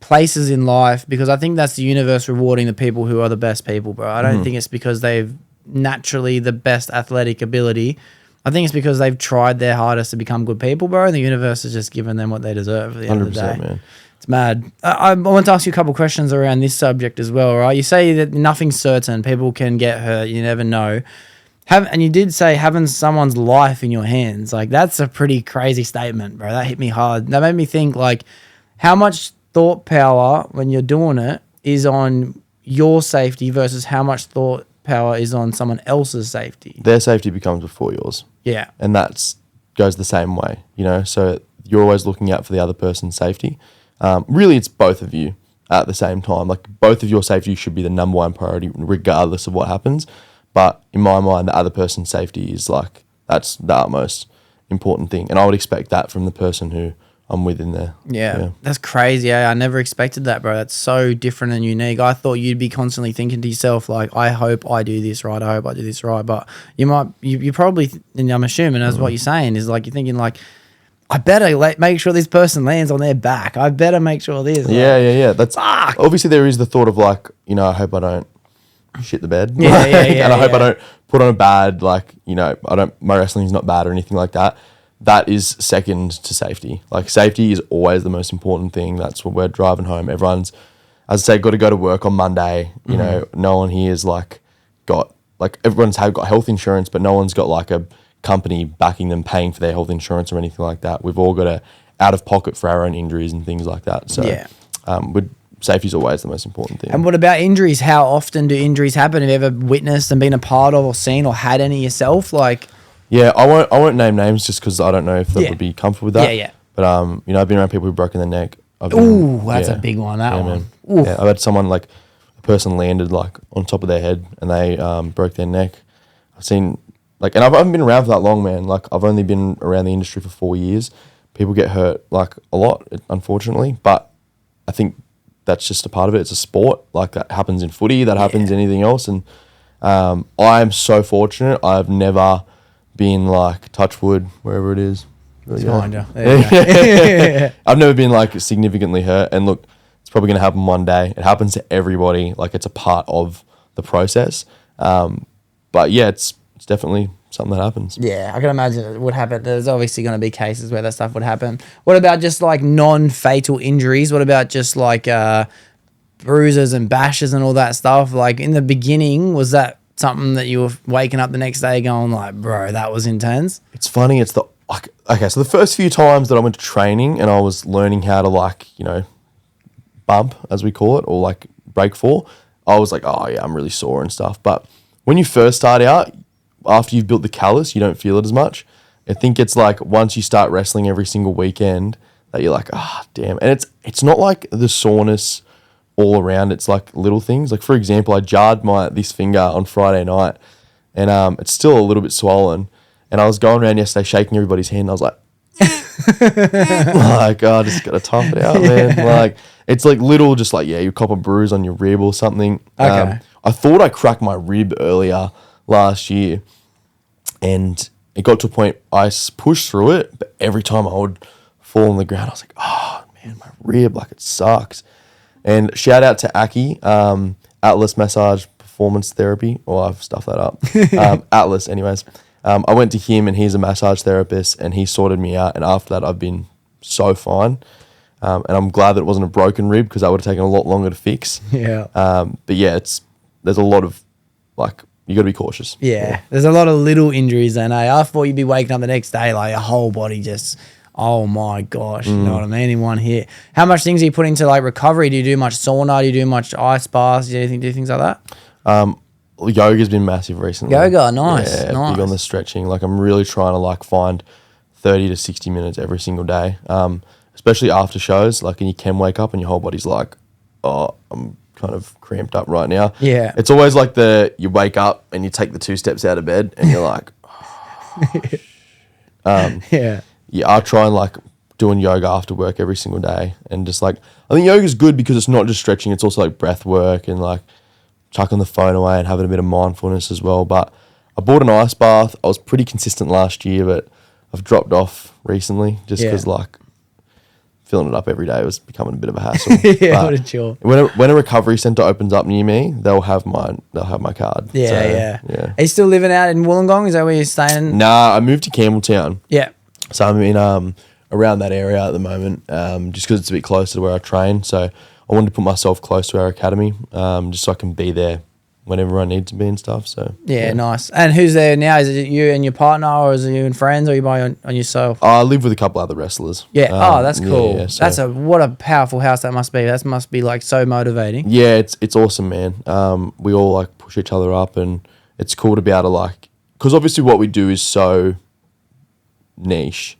places in life, because I think that's the universe rewarding the people who are the best people, bro. I don't think it's because they've naturally the best athletic ability. I think it's because they've tried their hardest to become good people, bro, and the universe has just given them what they deserve at the end of the day. Man. It's mad. I want to ask you a couple questions around this subject as well, right? You say that nothing's certain. People can get hurt. You never know. And you did say having someone's life in your hands. Like, that's a pretty crazy statement, bro. That hit me hard. That made me think, like, how much thought power when you're doing it is on your safety versus how much thought power is on someone else's safety. Their safety becomes before yours. Yeah. And that goes the same way, so you're always looking out for the other person's safety. Really, it's both of you at the same time. Like, both of your safety should be the number one priority regardless of what happens. But in my mind, the other person's safety is like, that's the utmost important thing. And I would expect that from the person who I'm with in there. Yeah. That's crazy. I never expected that, bro. That's so different and unique. I thought you'd be constantly thinking to yourself, like, I hope I do this right. I hope I do this right. But you probably, and I'm assuming as what you're saying is like, you're thinking like, I better make sure this person lands on their back. I better make sure this. Yeah. That's fuck. Obviously there is the thought of like, I hope I don't shit the bed. Yeah. And I hope I don't put on a bad, like, my wrestling's not bad or anything like that. That is second to safety. Like, safety is always the most important thing. That's what we're driving home. Everyone's, as I say, got to go to work on Monday. No one here is like everyone's got health insurance, but no one's got like a company backing them, paying for their health insurance or anything like that. We've all got to out of pocket for our own injuries and things like that. So safety is always the most important thing. And what about injuries? How often do injuries happen? Have you ever witnessed and been a part of or seen or had any yourself? Like, yeah, I won't name names just because I don't know if they would be comfortable with that. Yeah. But I've been around people who've broken their neck. That's a big one. That one. Yeah, I've had someone like a person landed like on top of their head and they broke their neck. I've seen like, and I haven't been around for that long, man. Like I've only been around the industry for 4 years. People get hurt like a lot, unfortunately. But I think that's just a part of it. It's a sport. Like that happens in footy. That happens in anything else. And I'm so fortunate. I've never been like touch wood wherever it is. Behind you. There you I've never been like significantly hurt, and look, it's probably going to happen one day. It happens to everybody. Like it's a part of the process. But yeah, it's definitely something that happens. Yeah, I can imagine it would happen. There's obviously going to be cases where that stuff would happen. What about just like non-fatal injuries? What about just like bruises and bashes and all that stuff? Like in the beginning, was that something that you were waking up the next day going like, bro, that was intense? It's funny. It's the okay, so the first few times that I went to training and I was learning how to like, bump, as we call it, or like break fall, I was like, oh yeah, I'm really sore and stuff. But when you first start out, after you've built the callus, you don't feel it as much. I think it's like once you start wrestling every single weekend that you're like, damn. And it's not like the soreness all around. It's like little things. Like for example, I jarred this finger on Friday night and it's still a little bit swollen. And I was going around yesterday shaking everybody's hand. And I was like, I just got to tough it out, man. Like, it's like little, just like, you cop a bruise on your rib or something. Okay. I thought I cracked my rib earlier last year. And it got to a point I pushed through it. But every time I would fall on the ground, I was like, oh, man, my rib, like it sucks. And shout out to Aki, Atlas Massage Performance Therapy. Oh, I've stuffed that up. Atlas, anyways. I went to him and he's a massage therapist and he sorted me out. And after that, I've been so fine. And I'm glad that it wasn't a broken rib because that would have taken a lot longer to fix. Yeah. But yeah, there's a lot of like, you got to be cautious. Yeah. There's a lot of little injuries then. I thought you'd be waking up the next day like your whole body just, oh my gosh, you know what I mean, in one hit. How much things do you put into like recovery? Do you do much sauna? Do you do much ice baths? Do you do things like that? Yoga's been massive recently. Yoga, nice. Yeah, big on the stretching. Like I'm really trying to like find 30 to 60 minutes every single day, especially after shows. Like, and you can wake up and your whole body's like, oh, I'm kind of cramped up right now. Yeah. It's always like you wake up and you take the 2 steps out of bed and you're like, yeah. Yeah, I try and like doing yoga after work every single day. And just like, I think yoga's good because it's not just stretching, it's also like breath work and like chucking the phone away and having a bit of mindfulness as well. But I bought an ice bath. I was pretty consistent last year, but I've dropped off recently just because like filling it up every day was becoming a bit of a hassle. Yeah, what a chore. When a recovery centre opens up near me, they'll have my card. Yeah. Yeah. Are you still living out in Wollongong? Is that where you're staying? Nah, I moved to Campbelltown. Yeah. So I'm in around that area at the moment, just because it's a bit closer to where I train. So I wanted to put myself close to our academy, just so I can be there whenever I need to be and stuff. So yeah, nice. And who's there now? Is it you and your partner, or is it you and friends, or are you by on yourself? I live with a couple other wrestlers. Yeah. That's cool. Yeah, so that's what a powerful house that must be. That must be like so motivating. yeah, it's awesome, man. We all like push each other up, and it's cool to be able to like, because obviously what we do is so niche.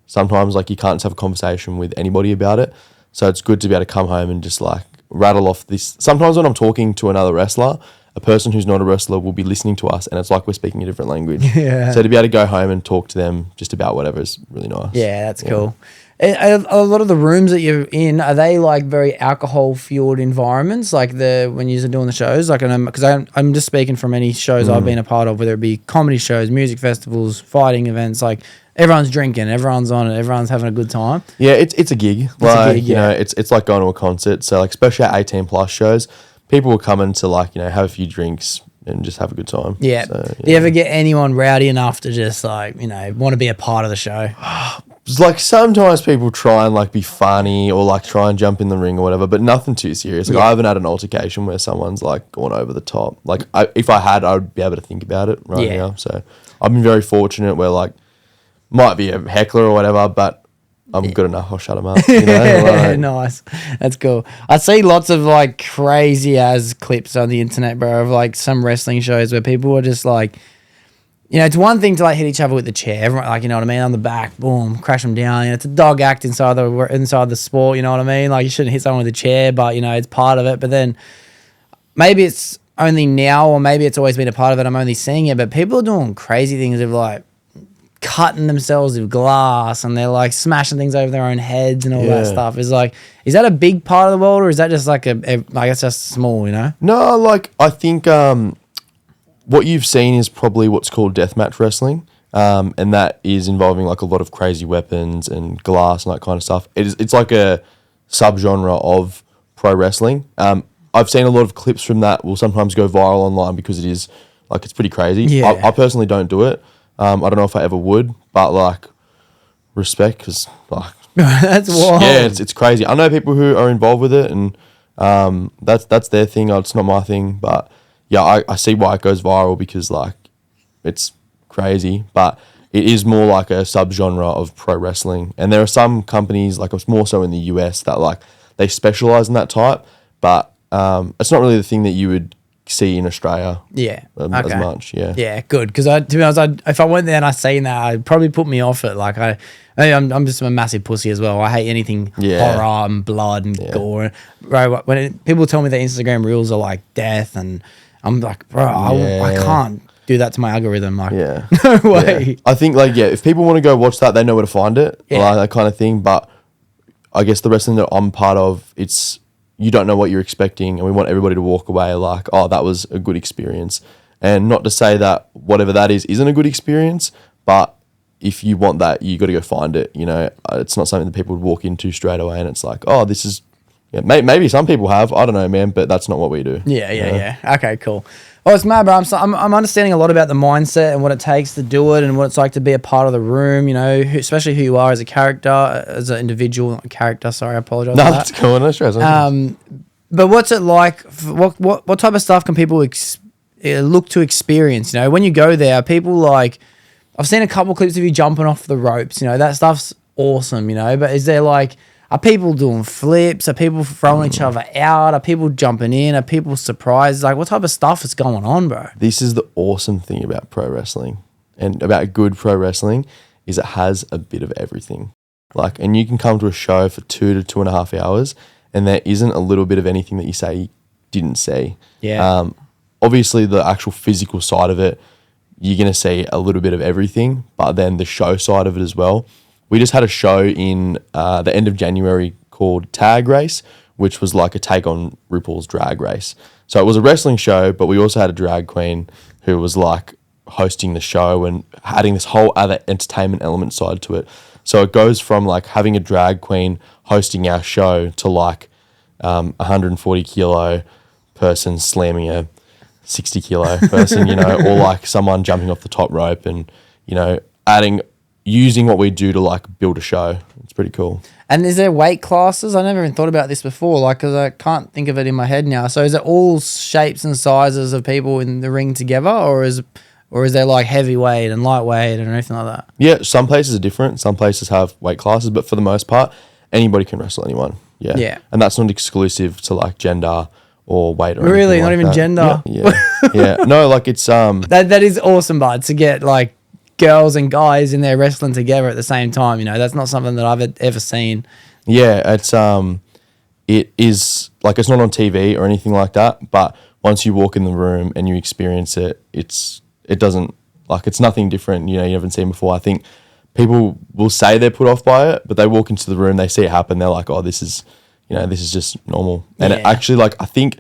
Sometimes like you can't just have a conversation with anybody about it. So it's good to be able to come home and just like rattle off this. Sometimes when I'm talking to another wrestler, a person who's not a wrestler will be listening to us and it's like we're speaking a different language. Yeah. So to be able to go home and talk to them just about whatever is really nice. Yeah, that's cool. A lot of the rooms that you're in, are they like very alcohol fueled environments? Like when you're doing the shows, like, because I'm just speaking from any shows I've been a part of, whether it be comedy shows, music festivals, fighting events, like everyone's drinking, everyone's on it, everyone's having a good time. Yeah, it's a gig. You know, it's like going to a concert. So like, especially at 18 plus shows, people will come in to like, have a few drinks and just have a good time. Yeah. So, Do you ever get anyone rowdy enough to just like, want to be a part of the show? It's like sometimes people try and like be funny or like try and jump in the ring or whatever, but nothing too serious. Like I haven't had an altercation where someone's like gone over the top. Like if I had, I would be able to think about it right now. So I've been very fortunate where like might be a heckler or whatever, but I'm good enough. I'll shut them up. You know? Like, Nice. That's cool. I see lots of like crazy as clips on the internet, bro, of like some wrestling shows where people are just like, you know, it's one thing to like hit each other with the chair, everyone, like, you know what I mean, on the back, boom, crash them down. You know, it's a dog act inside the sport. You know what I mean? Like you shouldn't hit someone with a chair, but you know it's part of it. But then maybe it's only now, or maybe it's always been a part of it. I'm only seeing it, but people are doing crazy things of like cutting themselves with glass, and they're like smashing things over their own heads and all that stuff. Is that a big part of the world, or is that just like I guess just small? You know? No, like I think what you've seen is probably what's called deathmatch wrestling, and that is involving like a lot of crazy weapons and glass and that kind of stuff. It's like a subgenre of pro wrestling. I've seen a lot of clips from that will sometimes go viral online because it is like it's pretty crazy. Yeah. I personally don't do it. I don't know if I ever would, but like respect because like That's wild. yeah, it's crazy. I know people who are involved with it, and that's their thing. It's not my thing, but yeah, I see why it goes viral because like it's crazy, but it is more like a subgenre of pro wrestling. And there are some companies, like it's more so in the US, that like they specialize in that type, but it's not really the thing that you would see in Australia. Yeah. As much. Yeah. Yeah, good. Because to be honest, if I went there and I seen that, I'd probably put me off it. Like I'm just a massive pussy as well. I hate anything horror and blood and gore. Right, people tell me that Instagram reels are like death, and I'm like, bro, I can't do that to my algorithm. Like, no way. Yeah. I think like if people want to go watch that, they know where to find it, like that kind of thing. But I guess the wrestling that I'm part of, it's you don't know what you're expecting, and we want everybody to walk away like, oh, that was a good experience. And not to say that whatever that isn't a good experience, but if you want that, you got to go find it. You know, it's not something that people would walk into straight away, and it's like, oh, this is. Yeah, maybe some people have. I don't know, man, but that's not what we do. Yeah. Okay, cool. Oh, it's mad, bro. I'm understanding a lot about the mindset and what it takes to do it, and what it's like to be a part of the room. You know, especially who you are as a character, as an individual, not a character. Sorry, I apologize. No, that's cool. No stress. But what's it like? What type of stuff can people look to experience? You know, when you go there, people like. I've seen a couple clips of you jumping off the ropes. You know, that stuff's awesome. You know, but is there like. Are people doing flips? Are people throwing each other out? Are people jumping in? Are people surprised? Like, what type of stuff is going on, bro? This is the awesome thing about pro wrestling and about good pro wrestling is it has a bit of everything. Like, and you can come to a show for 2 to 2.5 hours and there isn't a little bit of anything that you say you didn't see. Yeah. Obviously, the actual physical side of it, you're going to see a little bit of everything, but then the show side of it as well. We just had a show in the end of January called Tag Race, which was like a take on RuPaul's Drag Race. So it was a wrestling show, but we also had a drag queen who was like hosting the show and adding this whole other entertainment element side to it. So it goes from like having a drag queen hosting our show to like 140 kilo person slamming a 60 kilo person, you know, or like someone jumping off the top rope and, you know, using what we do to like build a show. It's pretty cool. And is there weight classes? I never even thought about this before, like, because I can't think of it in my head now. So is it all shapes and sizes of people in the ring together, or is there like heavyweight and lightweight and anything like that? Yeah, some places are different. Some places have weight classes, but for the most part, anybody can wrestle anyone. Yeah. Yeah. And that's not exclusive to like gender or weight or really, anything not like even that. gender. Yeah. No, like it's That is awesome, bud, to get like girls and guys in there wrestling together at the same time. You know, that's not something that I've ever seen. Yeah, it is like it's not on TV or anything like that, but once you walk in the room and you experience it, it's nothing different, you know, you haven't seen before. I think people will say they're put off by it, but they walk into the room, they see it happen, they're like, oh, this is just normal. And it actually, like, I think,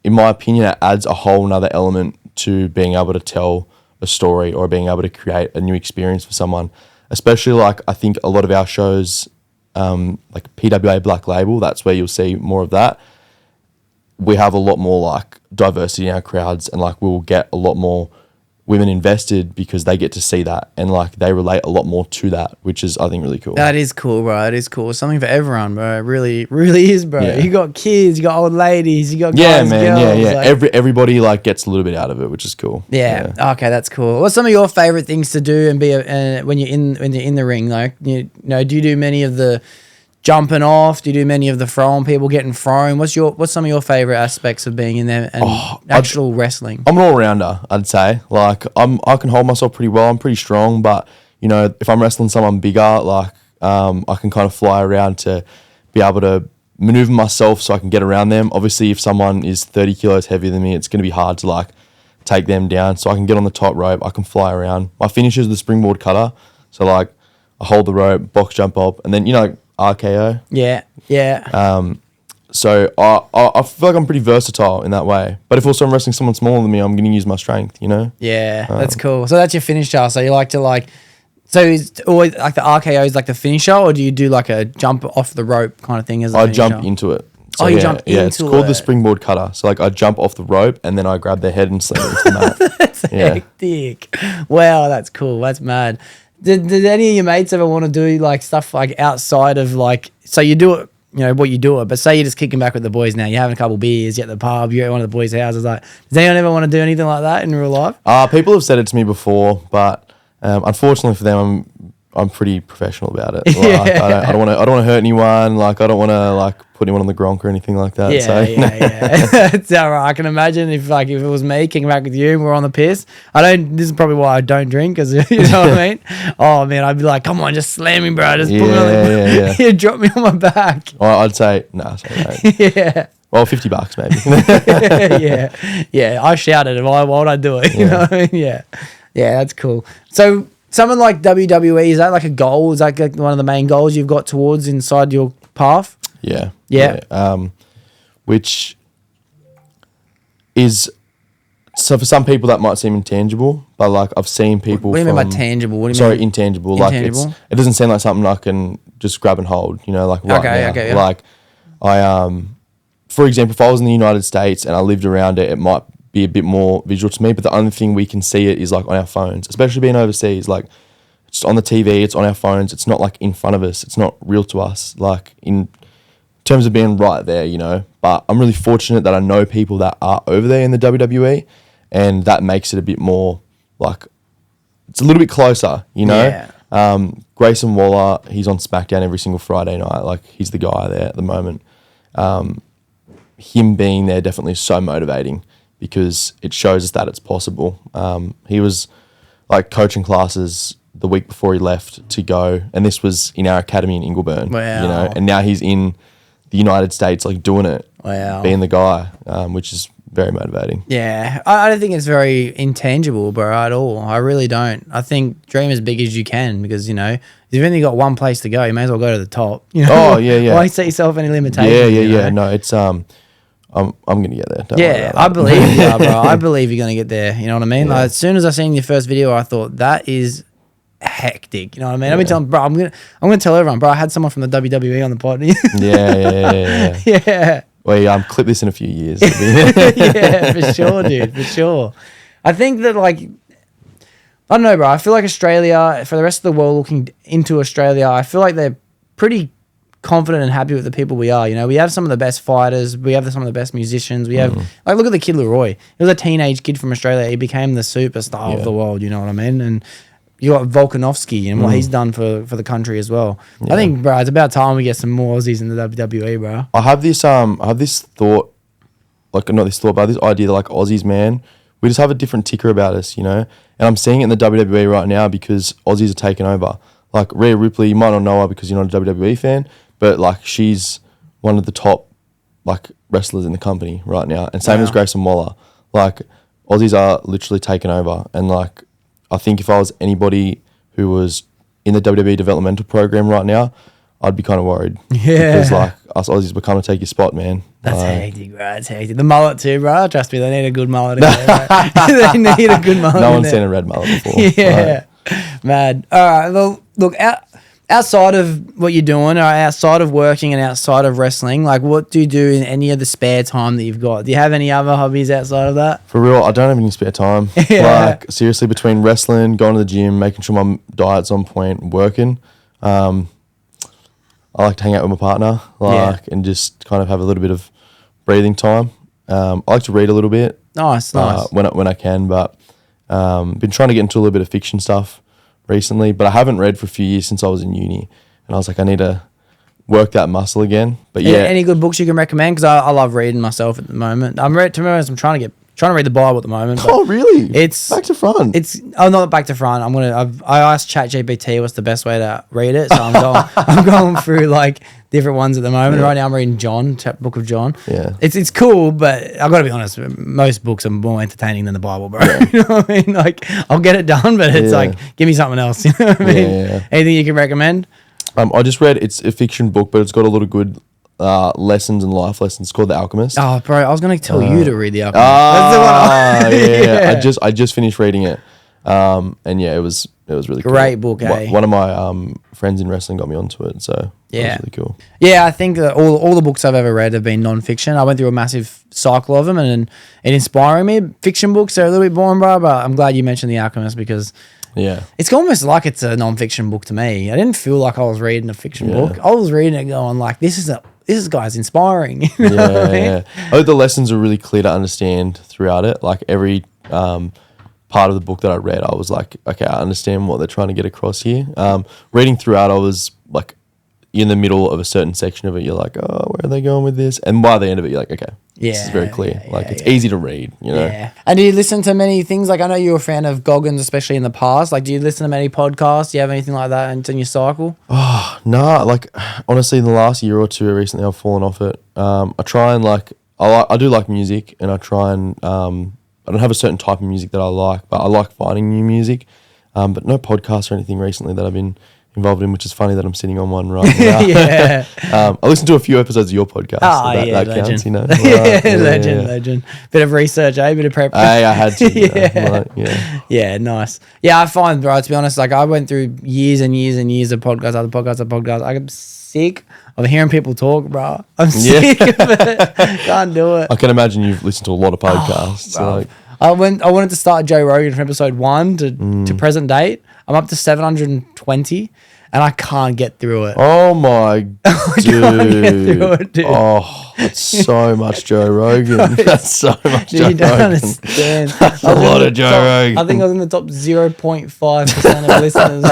in my opinion, it adds a whole nother element to being able to tell a story or being able to create a new experience for someone. Especially, like, I think a lot of our shows, like PWA Black Label, that's where you'll see more of that. We have a lot more, like, diversity in our crowds, and, like, we'll get a lot more women invested because they get to see that and like they relate a lot more to that, which is I think really cool. That is cool, bro. It is cool. It's something for everyone, bro. It really, really is, bro. Yeah. You got kids, you got old ladies, you got Yeah, guys, man. girls. Yeah. Like, Everybody like gets a little bit out of it, which is cool. yeah. Okay, that's cool. What's some of your favorite things to do and be when you're in the ring? Like, you know, do you do many of the jumping off? Do you do many of the throwing, people getting thrown? What's some of your favorite aspects of being in there and actual wrestling? I'm an all-rounder, I'd say. Like I can hold myself pretty well. I'm pretty strong, but you know, if I'm wrestling someone bigger, like I can kind of fly around to be able to maneuver myself so I can get around them. Obviously, if someone is 30 kilos heavier than me, it's going to be hard to like take them down. So I can get on the top rope, I can fly around. My finish is the springboard cutter. So like I hold the rope, box jump up, and then, you know, RKO. Yeah. So I feel like I'm pretty versatile in that way. But if also I'm wrestling someone smaller than me, I'm going to use my strength, you know? Yeah, that's cool. So that's your finisher. So you like to like, so is always like the RKO is like the finisher, or do you do like a jump off the rope kind of thing as a finisher? I jump into it. So you jump into it. Yeah, it's called the springboard cutter. So like I jump off the rope and then I grab their head and slam it into the mat. That's hectic. Wow, that's cool. That's mad. Did any of your mates ever want to do like stuff like outside of like, so you do it, you know, what you do it, but say you're just kicking back with the boys now, you're having a couple beers, you're at the pub, you're at one of the boys' houses, like, does anyone ever want to do anything like that in real life? People have said it to me before, but unfortunately for them, I'm pretty professional about it. Like, I don't want to hurt anyone. Like I don't want to like put anyone on the gronk or anything like that. Yeah. It's all right. I can imagine if it was me kicking back with you and we're on the piss. This is probably why I don't drink, because you know what I mean. Oh man, I'd be like, come on, just slam me, bro. Just put me on the you drop me on my back. Well, I'd say no. Yeah. Well, $50 maybe. Yeah. I shouted it. Why would I do it? You know what I mean? Yeah. That's cool. So something like WWE, is that like a goal? Is that like one of the main goals you've got towards inside your path? Yeah. Which is, so for some people that might seem intangible, but like I've seen people. What do you mean by tangible? What do you mean? Intangible. Intangible? Like it doesn't seem like something I can just grab and hold. You know, like right now. Okay. Yeah. Like for example, if I was in the United States and I lived around it, it might be a bit more visual to me. But the only thing we can see it is like on our phones, especially being overseas. Like it's on the TV, it's on our phones. It's not like in front of us. It's not real to us. Like in terms of being right there, you know. But I'm really fortunate that I know people that are over there in the WWE, and that makes it a bit more like it's a little bit closer, you know. Yeah. Grayson Waller, he's on SmackDown every single Friday night. Like he's the guy there at the moment. Him being there definitely is so motivating because it shows us that it's possible. He was like coaching classes the week before he left to go, and this was in our academy in Ingleburn. Wow. You know, and now he's in the United States, like doing it. Wow. Being the guy, which is very motivating. Yeah. I don't think it's very intangible, bro, at all. I really don't. I think dream as big as you can, because, you know, if you've only got one place to go, you may as well go to the top. You know? Oh, yeah. Why set yourself any limitations? Yeah. No, it's I'm gonna get there. Don't worry about I believe you, bro. I believe you're gonna get there. You know what I mean? Yeah. Like, as soon as I seen your first video, I thought that is hectic. You know what I mean? I've been telling, bro, I'm gonna tell everyone, bro. I had someone from the WWE on the pod. Yeah. Yeah. Well, clip this in a few years. Yeah, for sure, dude. For sure. I think that, like, I don't know, bro. I feel like Australia, for the rest of the world looking into Australia, I feel like they're pretty confident and happy with the people we are. You know, we have some of the best fighters. We have some of the best musicians. We have, like, look at the Kid Leroy. He was a teenage kid from Australia. He became the superstar of the world. You know what I mean? And you got Volkanovski and what he's done for the country as well. Yeah. I think, bro, it's about time we get some more Aussies in the WWE, bro. I have this thought, like, not this thought, but this idea that, like, Aussies, man, we just have a different ticker about us, you know? And I'm seeing it in the WWE right now because Aussies are taking over. Like, Rhea Ripley, you might not know her because you're not a WWE fan, but, like, she's one of the top, like, wrestlers in the company right now. And same as Grayson Waller. Like, Aussies are literally taking over. And, like, I think if I was anybody who was in the WWE developmental program right now, I'd be kind of worried. Yeah. Because, like, us Aussies will kind of take your spot, man. That's hectic, bro. That's hectic. The mullet too, bro. Trust me, they need a good mullet in there, bro. They need a good mullet. No one's seen a red mullet before. Yeah. Mad. All right. Well, look, Outside of what you're doing, or outside of working and outside of wrestling, like what do you do in any of the spare time that you've got? Do you have any other hobbies outside of that? For real, I don't have any spare time. Yeah. Like, seriously, between wrestling, going to the gym, making sure my diet's on point, working, I like to hang out with my partner, and just kind of have a little bit of breathing time. I like to read a little bit. Nice. When I can, but been trying to get into a little bit of fiction stuff recently, but I haven't read for a few years since I was in uni, and I was like, I need to work that muscle again. But yeah, any good books you can recommend? Because I love reading myself at the moment. I'm trying to read the Bible at the moment. Oh really? It's back to front. Not back to front. I asked ChatGPT what's the best way to read it, so I'm going through like different ones at the moment. Right now I'm reading Book of John. Yeah, it's cool, but I've got to be honest. Most books are more entertaining than the Bible, bro. Yeah. You know what I mean? Like I'll get it done, but it's like give me something else. You know what I mean? Yeah. Anything you can recommend? I just read. It's a fiction book, but it's got a lot of good lessons and life lessons. It's called The Alchemist. Oh, bro, I was going to tell you to read The Alchemist. That's the one. I just finished reading it, and yeah, it was really great cool. book. Eh? One of my friends in wrestling got me onto it, so it was really cool. Yeah, I think that all the books I've ever read have been non-fiction. I went through a massive cycle of them, and it inspiring me. Fiction books are a little bit boring, bro, but I'm glad you mentioned The Alchemist because it's almost like it's a non-fiction book to me. I didn't feel like I was reading a fiction book. I was reading it going like, this guy's inspiring. You know what I mean? I hope the lessons are really clear to understand throughout it. Like every part of the book that I read, I was like, okay, I understand what they're trying to get across here. Reading throughout, I was like, in the middle of a certain section of it, you're like, oh, where are they going with this? And by the end of it, you're like, okay, this is very clear. It's easy to read, you know? Yeah. And do you listen to many things? Like, I know you're a fan of Goggins, especially in the past. Like, do you listen to many podcasts? Do you have anything like that in your cycle? Oh, nah. Like, honestly, in the last year or two, recently, I've fallen off it. I try and I do like music, and I try and, I don't have a certain type of music that I like, but I like finding new music. But no podcasts or anything recently that I've been involved in, which is funny that I'm sitting on one right now. Yeah. I listened to a few episodes of your podcast. Oh, so that legend. counts, you know. Legend. Bit of research, Bit of prep. Hey, I had to. Yeah, nice. Yeah, I find, bro, to be honest, like I went through years and years and years of podcasts, other podcasts. I'm sick of hearing people talk, bro. I'm sick of it. Can't do it. I can imagine you've listened to a lot of podcasts. I wanted to start Joe Rogan from episode 1 to present date. I'm up to 720 and I can't get through it. Oh my dude. Dude. Oh, that's so much Joe Rogan. That's so much Joe Rogan. You don't understand. That's a lot of Joe Rogan. I think I was in the top 0.5% of listeners.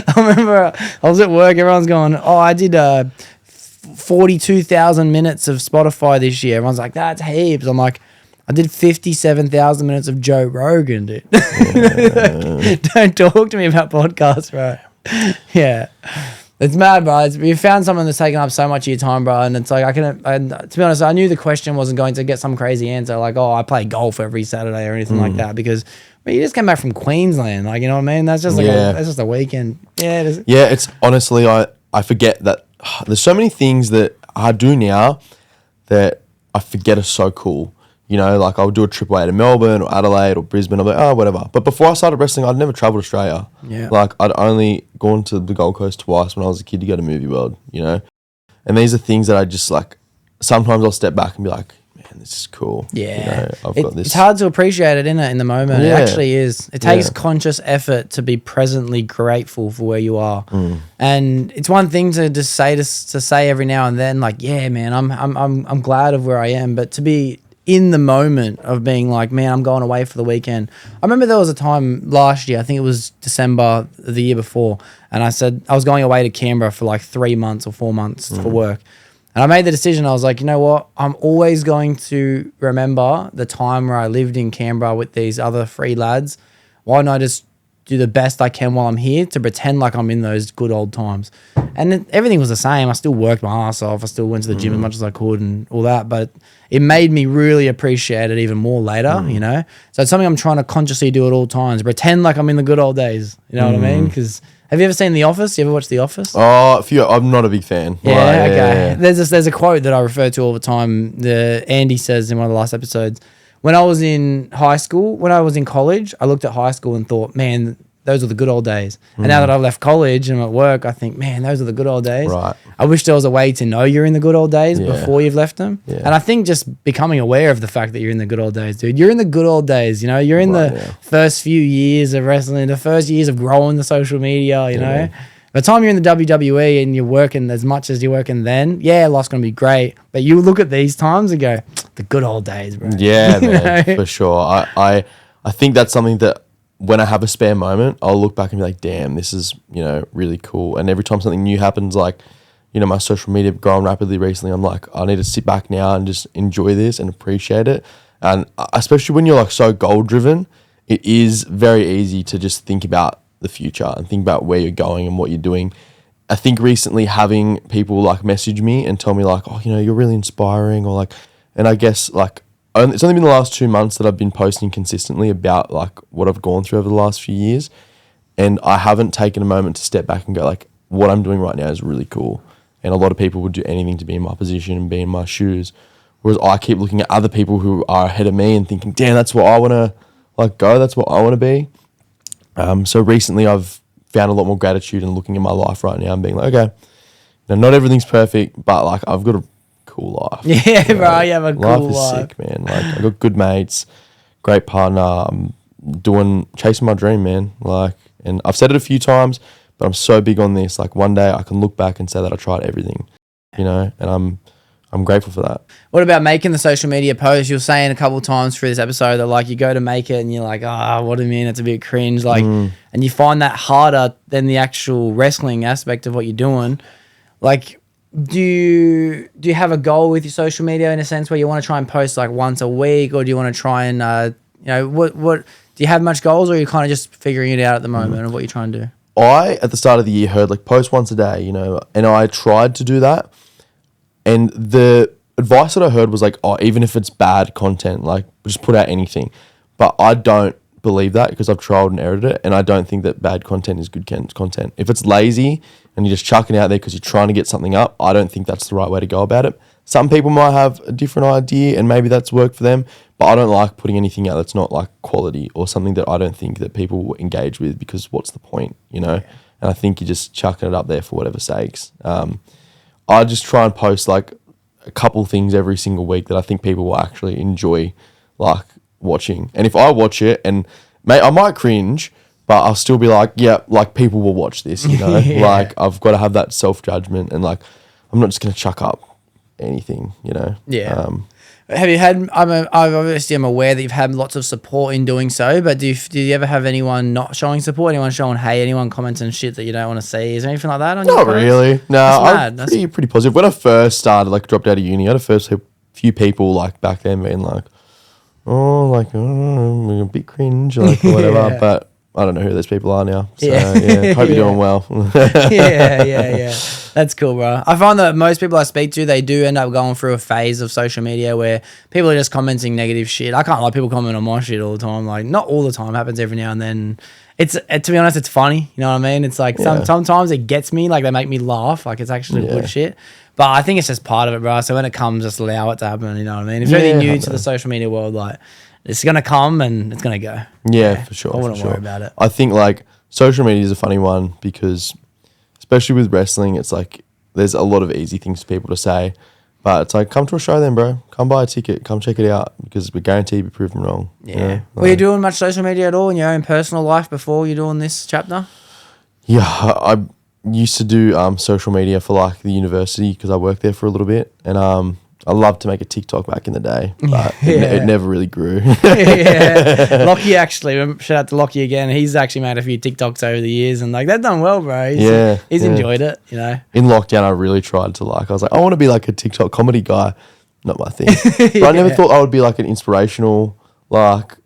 I remember I was at work, everyone's going, I did 42,000 minutes of Spotify this year. Everyone's like, that's heaps. I'm like, I did 57,000 minutes of Joe Rogan, dude. Don't talk to me about podcasts, bro. Yeah. It's mad, bro. You found someone that's taken up so much of your time, bro. And it's like, to be honest, I knew the question wasn't going to get some crazy answer like, I play golf every Saturday or anything like that because you just came back from Queensland. Like, you know what I mean? That's just that's just a weekend. Yeah. It's honestly, I forget that there's so many things that I do now that I forget are so cool. You know, like I'll do a trip away to Melbourne or Adelaide or Brisbane. I'm like, whatever. But before I started wrestling, I'd never travelled Australia. Yeah. Like I'd only gone to the Gold Coast twice when I was a kid to go to Movie World, you know. And these are things that I just like, sometimes I'll step back and be like, man, this is cool. Yeah. You know, I've got this. It's hard to appreciate it, in the moment. Yeah. It actually is. It takes conscious effort to be presently grateful for where you are. And it's one thing to just say every now and then, like, yeah, man, I'm glad of where I am. But to be in the moment of being like, man, I'm going away for the weekend. I remember there was a time last year, I think it was December the year before, and I said I was going away to Canberra for like 3 months or 4 months for work. And I made the decision, I was like, you know what? I'm always going to remember the time where I lived in Canberra with these other 3 lads. Why not just do the best I can while I'm here to pretend like I'm in those good old times? And everything was the same. I still worked my ass off. I still went to the gym as much as I could and all that. But it made me really appreciate it even more later, you know? So it's something I'm trying to consciously do at all times. Pretend like I'm in the good old days. You know what I mean? Because have you ever seen The Office? You ever watched The Office? Oh, a few. I'm not a big fan. Yeah, okay. There's a quote that I refer to all the time. Andy says in one of the last episodes, when I was in high school, when I was in college, I looked at high school and thought, man, those are the good old days. And now that I've left college and I'm at work, I think, man, those are the good old days. Right. I wish there was a way to know you're in the good old days Yeah. before you've left them. Yeah. And I think just becoming aware of the fact that you're in the good old days, dude. You're in the good old days, you know. You're in the first few years of wrestling, the first years of growing the social media, you know. By the time you're in the WWE and you're working as much as you're working then, yeah, life's going to be great. But you look at these times and go, the good old days, bro. Yeah, You man, know? for sure. I think that's something that when I have a spare moment, I'll look back and be like, damn, this is, you know, really cool. And every time something new happens, like, you know, my social media growing rapidly recently, I'm like, I need to sit back now and just enjoy this and appreciate it. And especially when you're like so goal driven, it is very easy to just think about the future and think about where you're going and what you're doing. I think recently having people like message me and tell me like, oh, you know, you're really inspiring, or like, and I guess like, it's only been the last 2 months that I've been posting consistently about like what I've gone through over the last few years. And I haven't taken a moment to step back and go like, what I'm doing right now is really cool. And a lot of people would do anything to be in my position and be in my shoes. Whereas I keep looking at other people who are ahead of me and thinking, damn, that's what I want to like go. That's what I want to be. So recently I've found a lot more gratitude in looking at my life right now and being like, okay, now not everything's perfect, but like I've got a cool life. Yeah, you know? Bro, you have a cool life. Life is sick, man. Like I've got good mates, great partner. I'm chasing my dream, man. Like, and I've said it a few times, but I'm so big on this. Like one day I can look back and say that I tried everything, you know, and I'm grateful for that. What about making the social media post? You're saying a couple of times through this episode that like you go to make it and you're like, what do you mean? It's a bit cringe. Like, and you find that harder than the actual wrestling aspect of what you're doing. Like, do you have a goal with your social media in a sense where you want to try and post like once a week, or do you want to try and, you know, what do you have much goals, or are you kind of just figuring it out at the moment of what you're trying to do? I, at the start of the year, heard like post once a day, you know, and I tried to do that. And the advice that I heard was like, oh, even if it's bad content, like just put out anything. But I don't believe that because I've trialed and errored it. And I don't think that bad content is good content. If it's lazy and you're just chucking it out there because you're trying to get something up, I don't think that's the right way to go about it. Some people might have a different idea and maybe that's worked for them. But I don't like putting anything out that's not like quality or something that I don't think that people will engage with, because what's the point, you know? And I think you're just chucking it up there for whatever sakes. I just try and post like a couple things every single week that I think people will actually enjoy like watching. And if I watch it and I might cringe, but I'll still be like, yeah, like people will watch this, you know? Like I've got to have that self-judgment and like I'm not just going to chuck up anything, you know? Yeah. Have you had, I'm aware that you've had lots of support in doing so, but do you ever have anyone not showing support, anyone showing hate, anyone commenting shit that you don't want to see? Is there anything like that on your Not post? really. No, I'm That's pretty positive. When I first started, like dropped out of uni, I had a first few people like back then being like, I'm a bit cringe, like or whatever, but I don't know who those people are now. So yeah, hope you're doing well. yeah. That's cool, bro. I find that most people I speak to, they do end up going through a phase of social media where people are just commenting negative shit. I can't like people comment on my shit all the time. Like not all the time, happens every now and then. It's to be honest, it's funny. You know what I mean? It's like sometimes it gets me, like they make me laugh. Like it's actually good shit. But I think it's just part of it, bro. So when it comes, just allow it to happen. You know what I mean? If you're anything new to the social media world, like it's gonna come and it's gonna go. Yeah, for sure. I wouldn't worry about it. I think like social media is a funny one because, especially with wrestling, it's like there's a lot of easy things for people to say, but it's like come to a show then, bro. Come buy a ticket. Come check it out because we guarantee you'll be proven wrong. Yeah. You know? Like, were you doing much social media at all in your own personal life before you're doing this chapter? Yeah, I used to do social media for like the university because I worked there for a little bit, and I loved to make a TikTok back in the day, but it never really grew. Lockie actually, shout out to Lockie again. He's actually made a few TikToks over the years, and like they've done well, bro. He's enjoyed it, you know. In lockdown, I really tried to I was like, I want to be like a TikTok comedy guy. Not my thing. But I never thought I would be like an inspirational, like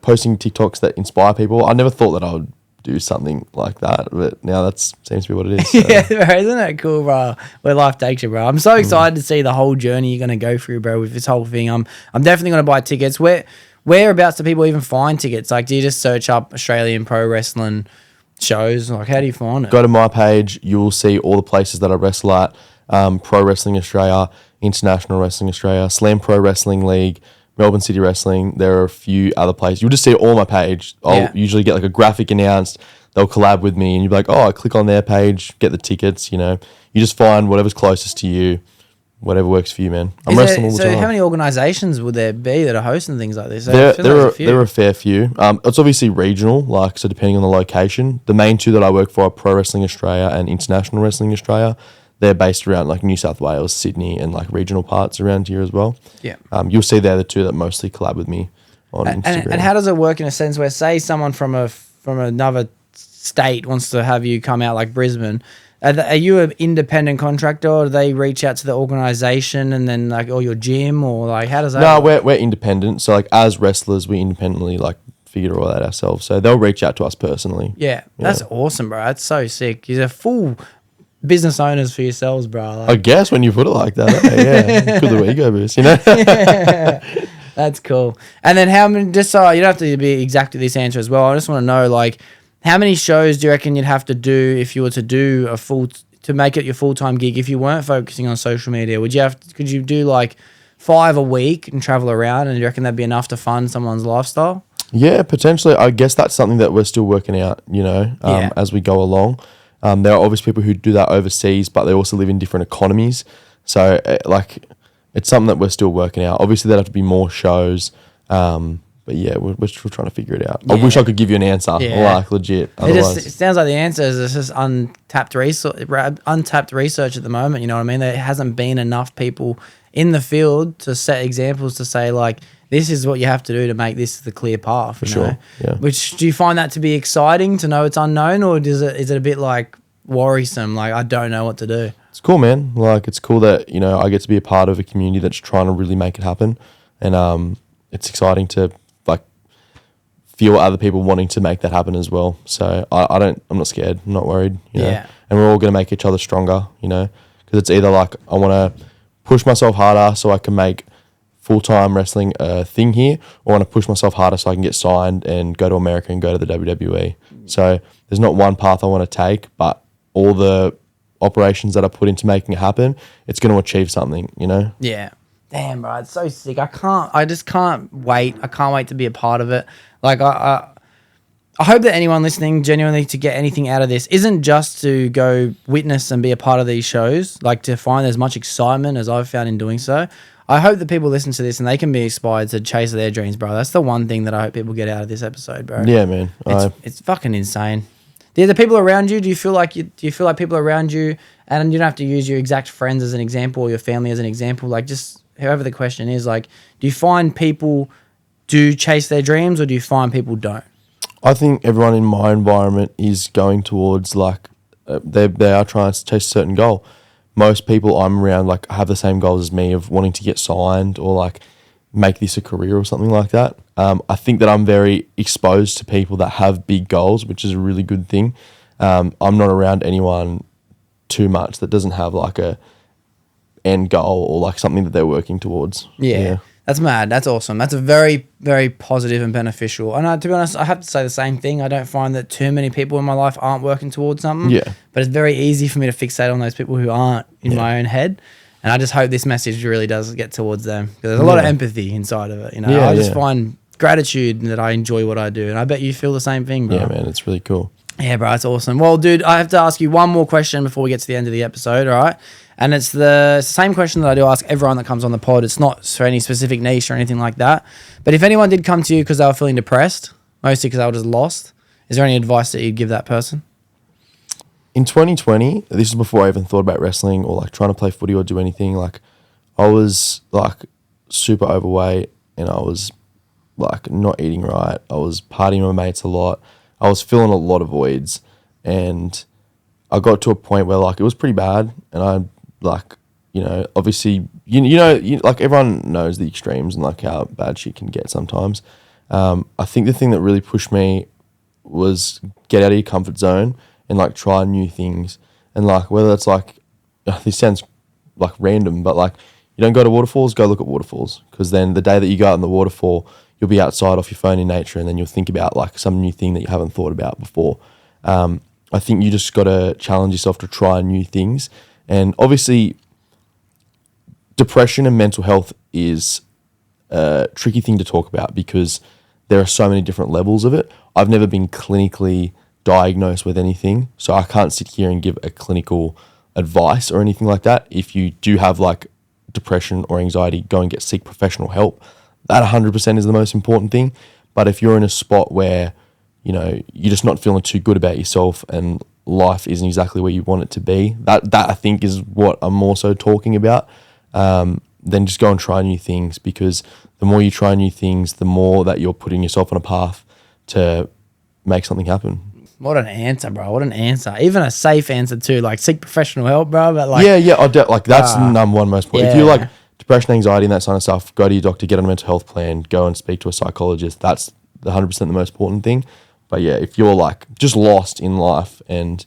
posting TikToks that inspire people. I never thought that I would do something like that, but now that seems to be what it is. So. Yeah, bro, isn't that cool, bro? Where life takes you, bro. I'm so excited to see the whole journey you're gonna go through, bro, with this whole thing. I'm definitely gonna buy tickets. Whereabouts do people even find tickets? Like, do you just search up Australian pro wrestling shows? Like, how do you find it? Go to my page. You will see all the places that I wrestle at. Pro Wrestling Australia, International Wrestling Australia, Slam Pro Wrestling League, Melbourne City Wrestling. There are a few other places. You'll just see it all on my page. I'll usually get like a graphic announced. They'll collab with me, and you'll be like, oh, I click on their page, get the tickets. You know, you just find whatever's closest to you, whatever works for you, man. I'm wrestling all the time. So how many organisations would there be that are hosting things like this? There are a fair few. It's obviously regional, like, so depending on the location. The main two that I work for are Pro Wrestling Australia and International Wrestling Australia. They're based around like New South Wales, Sydney, and like regional parts around here as well. Yeah. You'll see they're the two that mostly collab with me on Instagram. And how does it work in a sense where, say, someone from another state wants to have you come out, like Brisbane? Are you an independent contractor, or do they reach out to the organisation and then like, or your gym, or like, how does that No, work? we're independent. So like as wrestlers, we independently like figure all that ourselves. So they'll reach out to us personally. Yeah, that's awesome, bro. That's so sick. You're a full business owners for yourselves, bro. Like, I guess when you put it like that, yeah, good little ego boost, you know. That's cool. And then how many? Just so you don't have to be exact with this answer as well. I just want to know, like, how many shows do you reckon you'd have to do if you were to do to make it your full-time gig if you weren't focusing on social media? Could you do like 5 a week and travel around, and do you reckon that'd be enough to fund someone's lifestyle? Yeah, potentially. I guess that's something that we're still working out, you know, as we go along. There are obviously people who do that overseas, but they also live in different economies. So like, it's something that we're still working out. Obviously there'd have to be more shows. But yeah, we're still trying to figure it out. Yeah. I wish I could give you an answer, like legit. It sounds like the answer is it's just untapped research at the moment. You know what I mean? There hasn't been enough people in the field to set examples to say, like, this is what you have to do to make this the clear path. For sure. Yeah. Which, do you find that to be exciting to know it's unknown, or is it a bit like worrisome? Like, I don't know what to do. It's cool, man. Like, it's cool that, you know, I get to be a part of a community that's trying to really make it happen, and it's exciting to feel other people wanting to make that happen as well. So I'm not scared. I'm not worried. You know? And we're all going to make each other stronger, you know, because it's either like I want to push myself harder so I can make full-time wrestling a thing here, or I want to push myself harder so I can get signed and go to America and go to the WWE. So there's not one path I want to take, but all the operations that I put into making it happen, it's going to achieve something, you know? Yeah. Damn, bro, it's so sick. I just can't wait. I can't wait to be a part of it. Like, I hope that anyone listening genuinely to get anything out of this isn't just to go witness and be a part of these shows, like to find as much excitement as I've found in doing so. I hope that people listen to this and they can be inspired to chase their dreams, bro. That's the one thing that I hope people get out of this episode, bro. Yeah, man. It's fucking insane. The people around you, do you feel like people around you, and you don't have to use your exact friends as an example or your family as an example, like just however the question is, like, do you find people do chase their dreams, or do you find people don't? I think everyone in my environment is going towards like they are trying to chase a certain goal. Most people I'm around like have the same goals as me of wanting to get signed or like make this a career or something like that. I think that I'm very exposed to people that have big goals, which is a really good thing. I'm not around anyone too much that doesn't have like a end goal or like something that they're working towards. Yeah. That's mad. That's awesome. That's a very, very positive and beneficial. And to be honest, I have to say the same thing. I don't find that too many people in my life aren't working towards something. Yeah. But it's very easy for me to fixate on those people who aren't in my own head. And I just hope this message really does get towards them, because there's a lot of empathy inside of it. You know, I just find gratitude that I enjoy what I do, and I bet you feel the same thing, bro. Yeah, man, it's really cool. Yeah, bro, it's awesome. Well, dude, I have to ask you one more question before we get to the end of the episode, all right? And it's the same question that I do ask everyone that comes on the pod. It's not for any specific niche or anything like that. But if anyone did come to you because they were feeling depressed, mostly because they were just lost, is there any advice that you'd give that person? In 2020, this is before I even thought about wrestling or like trying to play footy or do anything. Like, I was like super overweight, and I was like not eating right. I was partying with my mates a lot. I was filling a lot of voids, and I got to a point where like it was pretty bad, and I like, you know, obviously like everyone knows the extremes and like how bad shit can get sometimes. I think the thing that really pushed me was get out of your comfort zone and like try new things, and like whether it's like this sounds like random, but like you don't go to waterfalls, go look at waterfalls, because then the day that you go out in the waterfall, you'll be outside off your phone in nature, and then you'll think about like some new thing that you haven't thought about before. I think you just got to challenge yourself to try new things. And obviously, depression and mental health is a tricky thing to talk about because there are so many different levels of it. I've never been clinically diagnosed with anything, so I can't sit here and give a clinical advice or anything like that. If you do have like depression or anxiety, go and seek professional help. That 100% is the most important thing. But if you're in a spot where, you know, you're just not feeling too good about yourself and life isn't exactly where you want it to be, that I think is what I'm more so talking about. Then just go and try new things, because the more you try new things, the more that you're putting yourself on a path to make something happen. What an answer, bro. What an answer. Even a safe answer too. Like, seek professional help, bro. But like, like that's the number one most important. Yeah. If you're like depression, anxiety, and that kind of stuff, go to your doctor, get on a mental health plan, go and speak to a psychologist. That's 100% the most important thing. But yeah, if you're like just lost in life and,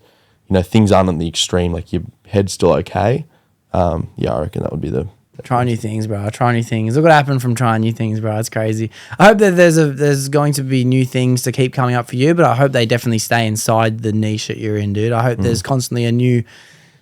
you know, things aren't at the extreme, like your head's still okay, I reckon that would be the... Try new things, bro. Try new things. Look what happened from trying new things, bro. It's crazy. I hope that there's going to be new things to keep coming up for you, but I hope they definitely stay inside the niche that you're in, dude. I hope there's constantly a new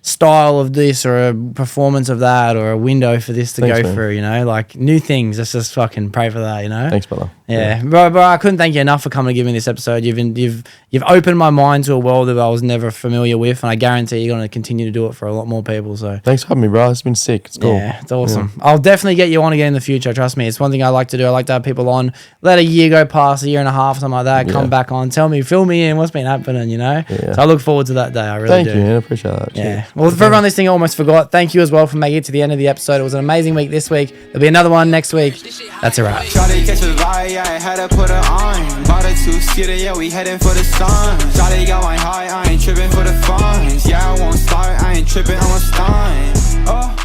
style of this or a performance of that or a window for this to go through, you know, like new things. Let's just fucking pray for that, you know. Thanks, brother. Yeah. Bro, I couldn't thank you enough for coming to give me this episode. You've opened my mind to a world that I was never familiar with, and I guarantee you're going to continue to do it for a lot more people. So thanks for having me, bro. It's been sick. It's cool. Yeah, it's awesome. Yeah. I'll definitely get you on again in the future. Trust me. It's one thing I like to do. I like to have people on, let a year go past, a year and a half, something like that, come back on, fill me in what's been happening, you know. Yeah. So I look forward to that day. I really do. Thank you, man. I appreciate that. Yeah. Cheers. Well, for everyone listening, I almost forgot. Thank you as well for making it to the end of the episode. It was an amazing week this week. There'll be another one next week. That's a wrap. Shawty catch a vibe, yeah, I had to put her on. Bought a two-seater, yeah, we heading for the sun. Shawty got my high, I ain't tripping for the funds. Yeah, I won't start, I ain't tripping, I'm a stunt.